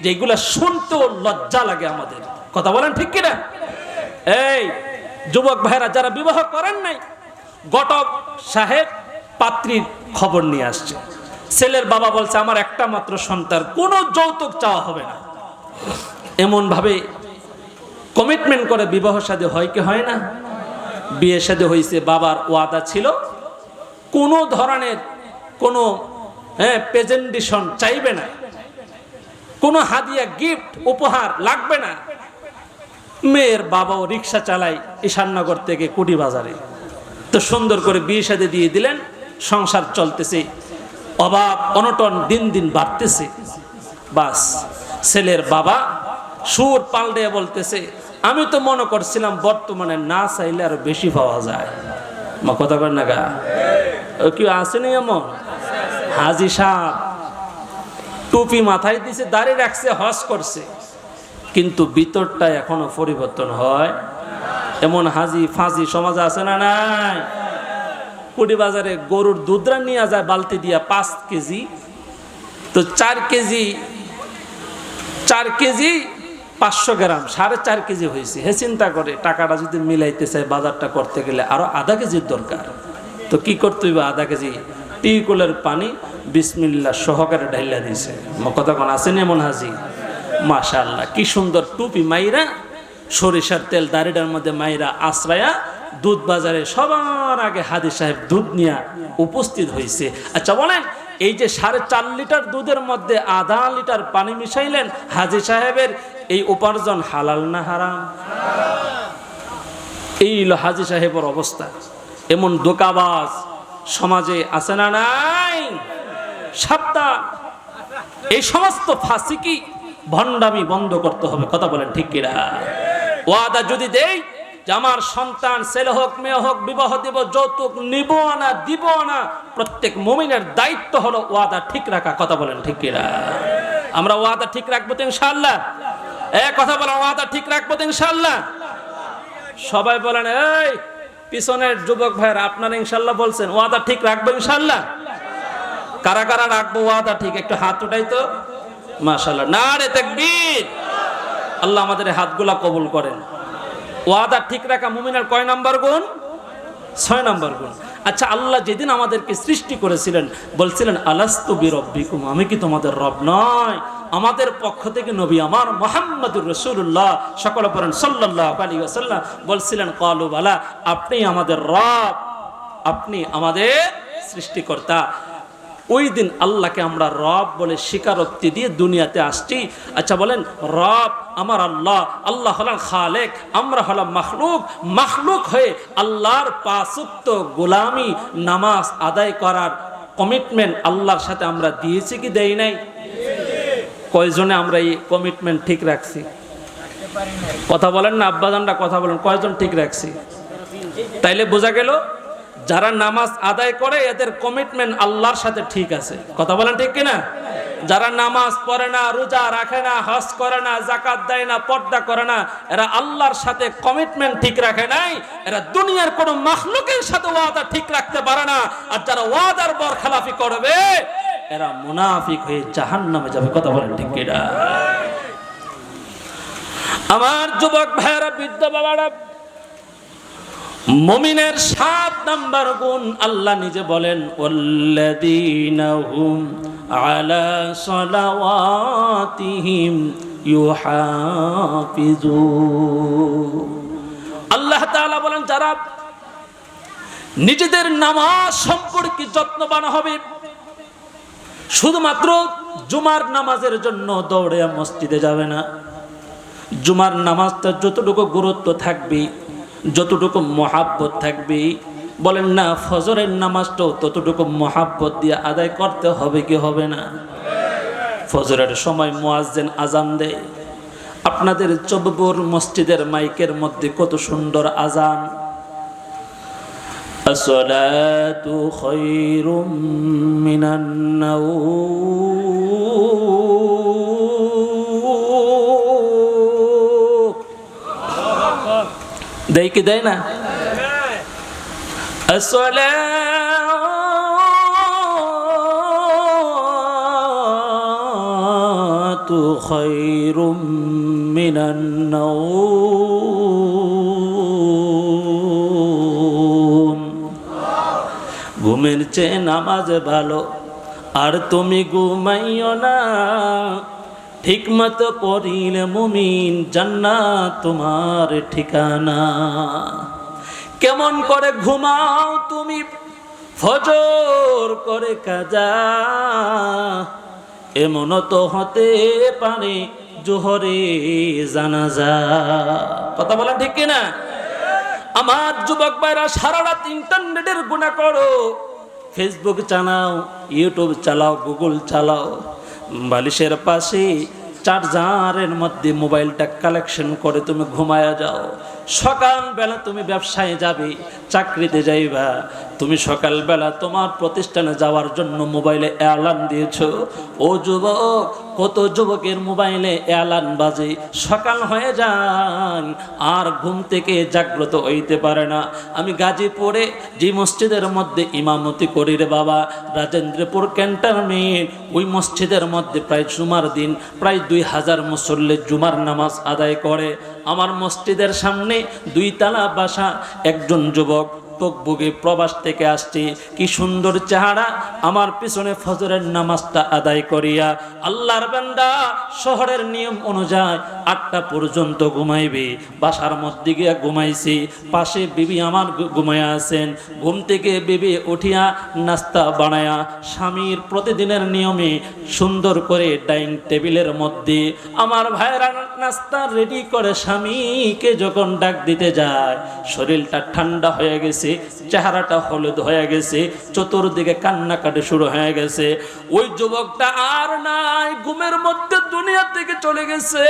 যেগুলা শুনতেও লজ্জা লাগে আমাদের। কথা বলেন ঠিক কিনা? এই যুবক ভাইরা যারা বিবাহ করেন নাই, ঘটক সাহেব পাত্রীর খবর নিয়ে আসছে, ছেলের বাবা বলছে আমার একটা মাত্র সন্তান, কোনো যৌতুক চাওয়া হবে না। এমন ভাবে কমিটমেন্ট করে বিবাহ শাদী হয় কি হয় না? বিয়ে শাদী হয়েছে, বাবার ওয়াদা ছিল কোনো ধরনের কোনো প্রেজেন্টেশন চাইবে না, কোনো হাদিয়া গিফট উপহার লাগবে না। মেয়ের বাবাও রিক্সা চালায় ঈশাননগর থেকে কুটি বাজারে, তো সুন্দর করে বিয়ে শাদী দিয়ে দিলেন, সংসার চলতেছে, অভাব অনটন দিন দিন বাড়তেছে। বাস, ছেলের বাবা সুর পাল্টে বলতেছে, আমি তো মনে করছিলাম বর্তমানে না চাইলে আরো বেশি পাওয়া যায়। মা কথা কর না গা, কি আসেনি এমন? হাজি সাহেব টুপি মাথায় দিছে, দাড়ি রাখছে, হজ করছে, কিন্তু ভিতরটা এখনো পরিবর্তন হয় এমন হাজি ফাজি সমাজ আছে না নাই? কুটি বাজারে গরুর দুধরা নিয়ে যায় বালতি দিয়া 5 কেজি, তো 4 কেজি 500 গ্রাম 4.5 কেজি হয়েছে। হে চিন্তা করে টাকাটা যদি মিলাইতে চাই, বাজারটা করতে গেলে আরো আধা কেজির দরকার, তো কি করতে হইবে? আধা কেজি টিউকলের পানি বিসমিল্লাহ সহকারে ঢাইলা দিয়েছে। কথা কোন আসেনি এমন হাজি? মাশাআল্লাহ, কি সুন্দর টুপি মাইরা, সরিষার তেল দাড়িটার মধ্যে মাইরা আশ্রয়া দুধ বাজারে সবার আগে হাজি সাহেব দুধ নিয়ে উপস্থিত হয়েছে। আচ্ছা বলেন, এই যে 4.5 লিটার দুধের মধ্যে আধা লিটার পানি মিশাইলেন, হাজী সাহেবের এই উপার্জন হালাল না হারাম? এই হলো হাজী সাহেবের অবস্থা। এমন দোকাবাজ সমাজে আছে না নাই? সাবধান, এই সমস্ত ফাসিকি ভণ্ডামি বন্ধ করতে হবে। কথা বলেন ঠিক কিনা? ওয়াদা যদি দেই যে আমার সন্তান ছেলে হোক মেয়ে হোক বিবাহ দিব, যৌতুক নিব না দিব না, প্রত্যেক মুমিনের দায়িত্ব হলো ওয়াদা ঠিক রাখা। কথা বলেন ঠিক কিনা? আমরা ওয়াদা ঠিক রাখবো তো ইনশাআল্লাহ? কথা বলেন, ওয়াদা ঠিক রাখবো তো ইনশাআল্লাহ? সবাই বলেন, এই পিছনের যুবক ভাইরা আপনারা ইনশাআল্লাহ বলছেন ওয়াদা ঠিক রাখবো ইনশাআল্লাহ? কারা কারা রাখবো ওয়াদা ঠিক? একটু হাত উঠাই তো। মাশাআল্লাহ, নারে তাকবীর। আল্লাহ আমাদের হাতগুলা কবুল করেন। ওয়াদা ঠিক রাখা মুমিনের কয় নাম্বার গুণ? 6 নাম্বার গুণ। আচ্ছা, আল্লাহ যেদিন আমাদেরকে সৃষ্টি করেছিলেন বলছিলেন আলাস্তু বিরব্বিকুম, আমি কি তোমাদের রব নয়? আমাদের পক্ষ থেকে নবী আমার মুহাম্মদুর রাসূলুল্লাহ সকলে পড়েন সাল্লাল্লাহু আলাইহি ওয়াসাল্লাম বলছিলেন ক্বালু বালা, আপনি আমাদের রব, আপনি আমাদের সৃষ্টিকর্তা। ওই দিন আল্লাহকে আমরা রব বলে স্বীকারোক্তি দিয়ে দুনিয়াতে আসছি। আচ্ছা বলেন, রব আমার আল্লাহ, আল্লাহ হলেন খালেক, আমরা হলাম মাখলুক। মাখলুক হয়ে আল্লাহর 5 ওয়াক্ত গোলামি নামাজ আদায় করার কমিটমেন্ট আল্লাহর সাথে আমরা দিয়েছি কি দেই নাই? কয়জনে আমরা এই কমিটমেন্ট ঠিক রাখছি? কথা বলেন না আব্বাজানরা, কথা বলেন, কয়জন ঠিক রাখছি? তাইলে বোঝা গেল যারা নামাজ আদায় করে এদের কমিটমেন্ট আল্লাহর সাথে ঠিক আছে। কথা বলেন ঠিক কিনা? যারা নামাজ পড়ে না, রোজা রাখে না, হজ করে না, যাকাত দেয় না, পর্দা করে না, এরা আল্লাহর সাথে কমিটমেন্ট ঠিক রাখে নাই। এরা দুনিয়ার কোন মাখলুকের সাথে ওয়াদা ঠিক রাখতে পারে না। আর যারা ওয়াদার বরখেলাফি করবে এরা মুনাফিক হয়ে জাহান্নামে যাবে। কথা বলেন ঠিক কিনা? আমার যুবক ভাইয়েরা, বৃদ্ধ বাবারা, মুমিনের 7 নাম্বার গুণ আল্লাহ নিজে বলেন ওয়াল্লাযীনা হুম আলা সালাওয়াতিহিম ইউহাফিজুন। আল্লাহ তাআলা বলেন যারা নিজেদের নামাজ সম্পর্কে যত্নবান হবে, শুধুমাত্র জুমার নামাজের জন্য দৌড়ে মসজিদে যাবে না। জুমার নামাজটা যতটুকু গুরুত্ব থাকবে, যতটুকু মহাব্বত থাকবে, বলেন না ফজরের নামাজটাও ততটুকু মহাব্বত দিয়ে আদায় করতে হবে কি হবে না? ফজরের সময় মুয়াজ্জিন আজান দেয়, আপনাদের চব্বর মসজিদের মাইকের মধ্যে কত সুন্দর আজান, আসসালাতু খায়রুম মিনান নাওম। দেয় কি দেয় না? আসসালাতু খায়রুম মিনান নাওম। ঘুমের চেয়ে নামাজ ভালো, আর তুমি ঘুমাইও না। ঠিকমতো পড়িলে মুমিন জান্নাত তোমার ঠিকানা। কেমন করে ঘুমাও তুমি, ফজর করে কাজা, এমন তো হতে পারে জোহরে জানাজা। কথা বলা ঠিক কিনা? আমার যুবক ভাইরা, সারা রাত ইন্টারনেটের গুনাহ করো, ফেসবুক চালাও, ইউটিউব চালাও, গুগল চালাও, বালিশের পাশে চার্জারের মধ্যে মোবাইলটা কালেকশন করে তুমি ঘুমায়া যাও। সকালবেলা তুমি ব্যবসায় যাবে, চাকরিতে যাইবা, তুমি সকালবেলা তোমার প্রতিষ্ঠানে যাওয়ার জন্য মোবাইলে এলান দিয়েছো। ও যুবক, কত যুবকের মোবাইলে এলান বাজে, সকাল হয়ে যায় আর ঘুম থেকে জাগ্রত হইতে পারে না। আমি গাজীপুরে যে মসজিদের মধ্যে ইমামতি করি রে বাবা, রাজেন্দ্রপুর ক্যান্টনমেন্ট, ওই মসজিদের মধ্যে প্রায় জুমার দিন প্রায় 2000 মুসল্লি জুমার নামাজ আদায় করে। আমার মসজিদের সামনে 2 তালা বাসা, একজন যুবক টকবুকে প্রবাস থেকে আসছি, কি সুন্দর চেহারা, আমার পিছনে ফজরের নামাজটা আদায় করিয়া আল্লাহর বান্দা শহরের নিয়ম অনুযায়ী 8টা পর্যন্ত ঘুমাইবে, বাসার মধ্যে গিয়া ঘুমাইছি, পাশে বিবি আমার ঘুমাইয়া আছেন, ঘুম থেকে বিবি উঠিয়া নাস্তা বানায়া স্বামীর প্রতিদিনের নিয়মে সুন্দর করে ডাইনিং টেবিলের মধ্যে আমার ভাইরা নাস্তা রেডি করে স্বামীকে যখন ডাক দিতে যায়, শরীরটা ঠান্ডা হয়ে গেছে, চেহারাটা হলুদ হয়ে গেছে, চতুর্দিকে কান্নাকাটি শুরু হয়ে গেছে। ওই যুবকটা আর নাই, ঘুমের মধ্যে দুনিয়া থেকে চলে গেছে।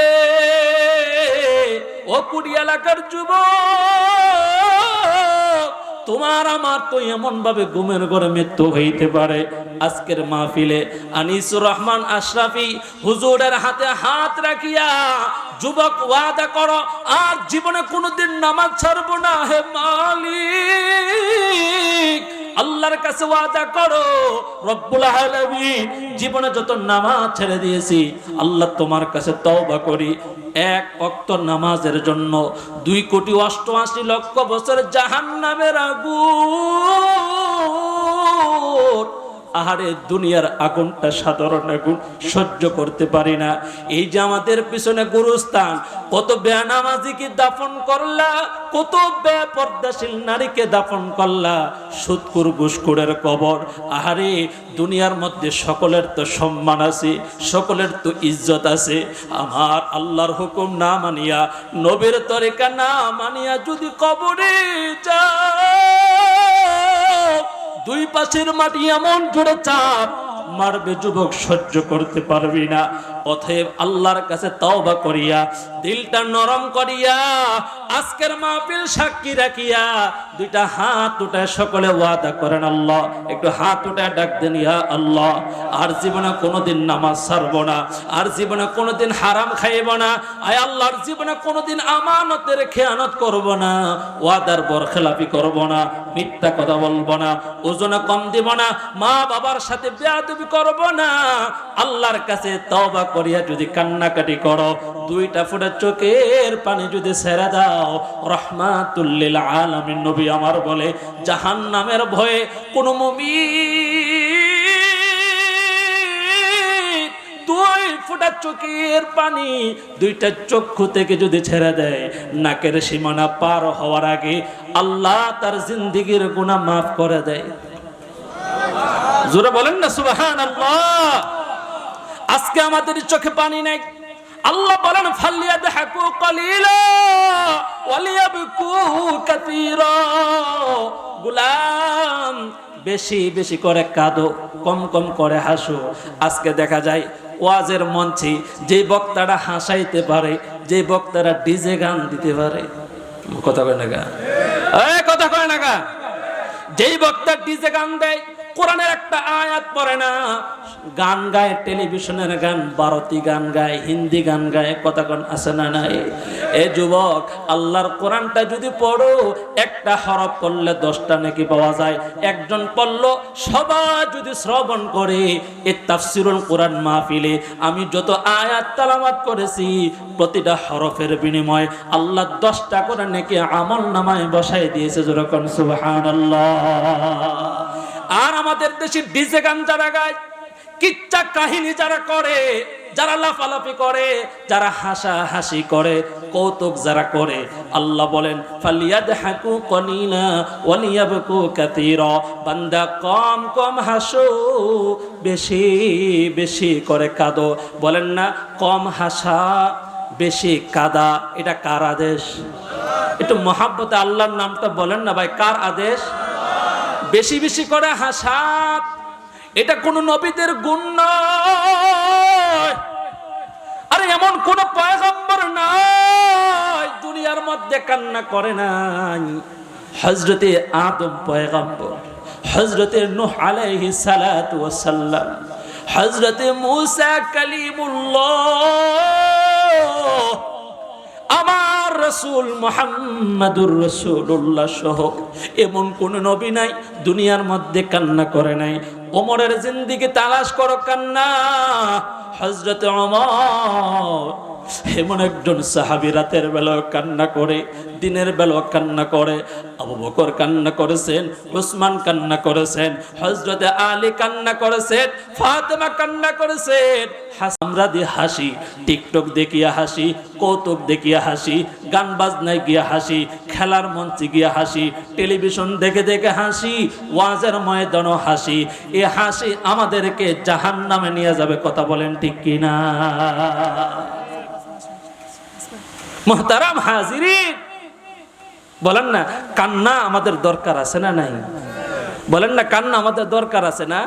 ও কুড়ি এলাকার যুবক, তোমার আমার তো এমন ভাবে ঘুমের ঘরে মৃত্যু হইতে পারে। আজকের মাহফিলে আনিসুর রহমান আশরাফি হুজুরের হাতে হাত রাখিয়া যুবক ওয়াদা করো, আর জীবনে কোনোদিন নামাজ ছাড়বো না। হে মালিক, আল্লাহর কাছে ওয়াদা করো, রব্বুল আলামিন, জীবনে যত নামাজ ছেড়ে দিয়েছি আল্লাহ তোমার কাছে তওবা করি, 1 ওয়াক্ত নামাজের জন্য 2,88,00,000 বছর জাহান্নামের আগুন। আহারে, দুনিয়ার আগুনটা সাধারণ আগুন, সহ্য করতে পারি না। এই যে আমাদের পিছনে গুরুস্থান, কত বেনামাজিকে দাফন করলা, কত বেপর্দাশীল নারীকে দাফন করলা, সুদখোর ঘুষখোরের কবর। আহারে, দুনিয়ার মধ্যে সকলের তো সম্মান আছে, সকলের তো ইজ্জত আছে। আমার আল্লাহর হুকুম না মানিয়া, নবীর তরিকা না মানিয়া যদি কবরে যাও, 2 পাশের মাটি এমন জোরে চাপ মারবে যুবক, সহ্য করতে পারবি না। অতএব আল্লাহর কাছে তওবা করিয়া, দিলটা নরম করিয়া, আজকের মাহফিল সাক্ষী রাখিয়া 2টা হাত উঠায় সকলে ওয়াদা করেন, আল্লাহ, একটু হাত উঠায় ডাক দেন, ইয়া আল্লাহ, আর জীবনে কোনোদিন নামাজ ছাড়বো না, আর জীবনে কোনোদিন হারাম খাইব না, আয় আল্লাহর জীবনে কোনোদিন আমানতের খেয়ানত করব না, ওয়াদার বরখেলাপি করব না, মিথ্যা কথা বলবো না, ওজনে কম দিব না, মা বাবার সাথে বেয়াদবি করব না। আল্লাহর কাছে তওবা করিয়া যদি কান্নাকাটি করো, 2টা ফোঁটা চোখের পানি যদি ছেড়ে দাও, রহমাতুল লিল আলামিন নবী আমার বলে, জাহান্নামের ভয়ে কোন মুমিন 2 ফোঁটা চোখের পানি 2টা চক্ষু থেকে যদি ছেড়ে দেয়, নাকের সীমানা পার হওয়ার আগে আল্লাহ তার জিন্দেগীর গুনাহ মাফ করে দেয়। জোরে বলেন না সুবহানাল্লাহ। আজকে আমাদের চোখে পানি নাই, আল্লাহ বলেন ফালিয়াদহাকু কালিলা ওয়ালিয়াবকু কাসীরা। গোলাম, বেশি বেশি করে কাঁদো, কম কম করে হাসো। আজকে দেখা যায় ওয়াজের মঞ্চে যে বক্তারা হাসাইতে পারে, যে বক্তারা ডিজে গান দিতে পারে, কথা কয় না গা, কথা কয় না গা, যেই বক্তা ডিজে গান দেয়, কোরআনের একটা আয়াত পড়ে না, গান গায়, টেলিভিশনের গান, ভারতী গান গায়, হিন্দি গান গায়, কথা কোন আছে না নাই? এ যুবক, আল্লাহর কোরআনটা যদি পড়ো, একটা হরফ পড়লে 10টা নেকি পাওয়া যায়। একজন পড়লো, সবাই যদি শ্রবণ করে, এই তাফসিরুল কোরআন মাহফিলে আমি যত আয়াত তেলাওয়াত করেছি, প্রতিটা হরফের বিনিময়ে আল্লাহ 10টা করে নেকি আমল নামায় বসাই দিয়েছে। যেরকম সুবহানাল্লাহ। আর আমাদের দেশে ডিজে গান যারা গায়, কিচ্ছা কাহিনী যারা করে, যারা লাফালাফি করে, যারা হাসাহাসি করে, কৌতুক যারা করে, আল্লাহ বলেন ফালিয়াদহাকু কালিলা ওয়ালিয়াবকু কাসীরা। বান্দা, কম কম হাসো, বেশি বেশি করে কাঁদো। বলেন না, কম হাসা বেশি কাঁদা, এটা কার আদেশ? একটু মহাব্বতে আল্লাহর নামটা বলেন না ভাই, কার আদেশ? বেশি বেশি করে হাসা, এটা কোন নবীদের গুণ নয়। আরে এমন কোন পয়গম্বর নাই দুনিয়ার মধ্যে কান্না করে নাই। হযরতে আদম পয়গম্বর, হযরতে নূহ আলাইহিস সালাতু ওয়াস সালাম, হযরতে মূসা কালিমুল্লাহ, আমার রাসূল মুহাম্মাদুর রাসূলুল্লাহ সহ এমন কোন নবী নাই দুনিয়ার মধ্যে কান্না করে নাই। ওমরের জিন্দেগি তালাশ করো, কান্না। হযরত ওমর এমন একজন সাহাবী রাতের বেলাও কান্না করে, দিনের বেলাও কান্না করে। আবু বকর কান্না করেছেন, উসমান কান্না করেছেন, হযরত আলী কান্না করেছেন, ফাতেমা কান্না করেছেন। আমরা দিয়ে হাসি, টিকটক দেখিয়া হাসি, কৌতুক দেখিয়া হাসি, গান বাজনায় গিয়া হাসি, খেলার মঞ্চে গিয়া হাসি, টেলিভিশন দেখে দেখে হাসি, ওয়াজের ময়দানও হাসি। এই হাসি আমাদেরকে জাহান্নামে নিয়ে যাবে। কথা বলেন ঠিক কিনা? মুহতারাম হাজিরিন, বলেন না কান্না আমাদের দরকার আছে না নাই? বলেন না কান্না আমাদের দরকার আছে না?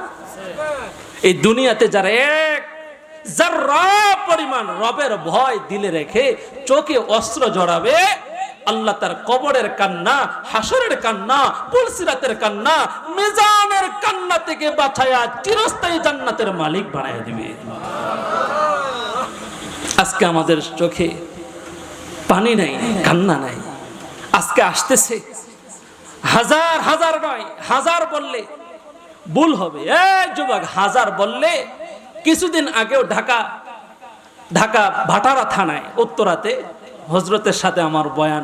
এই দুনিয়াতে যারা এক যারা পরিমাণ রবের ভয় দিলে রেখে চোখে অস্ত্র জড়াবে, আল্লাহ তার কবরের কান্না, হাসরের কান্না, পুলসিরাতের কান্না, মিজানের কান্না থেকে বাঁচায়া চিরস্থায়ী জান্নাতের মালিক বানায় দিবে। আজকে আমাদের চোখে পানি নাই, কান্না নাই। আজকে আসতেছে হাজার হাজার নয়, হাজার বললে ভুল হবে। এই যুবক, হাজার বললে কিছুদিন আগেও ঢাকা ভাটারা থানায় উত্তরাতে হজরতের সাথে আমার বয়ান,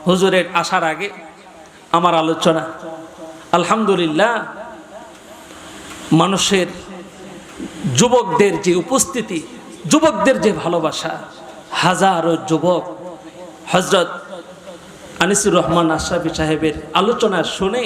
হুজুরের আসার আগে আমার আলোচনা। আলহামদুলিল্লাহ, মানুষের যুবকদের যে উপস্থিতি, যুবকদের যে ভালোবাসা, হাজারো যুবক হজরত আনিসুর রহমান আশরাফি সাহেবের আলোচনা শুনে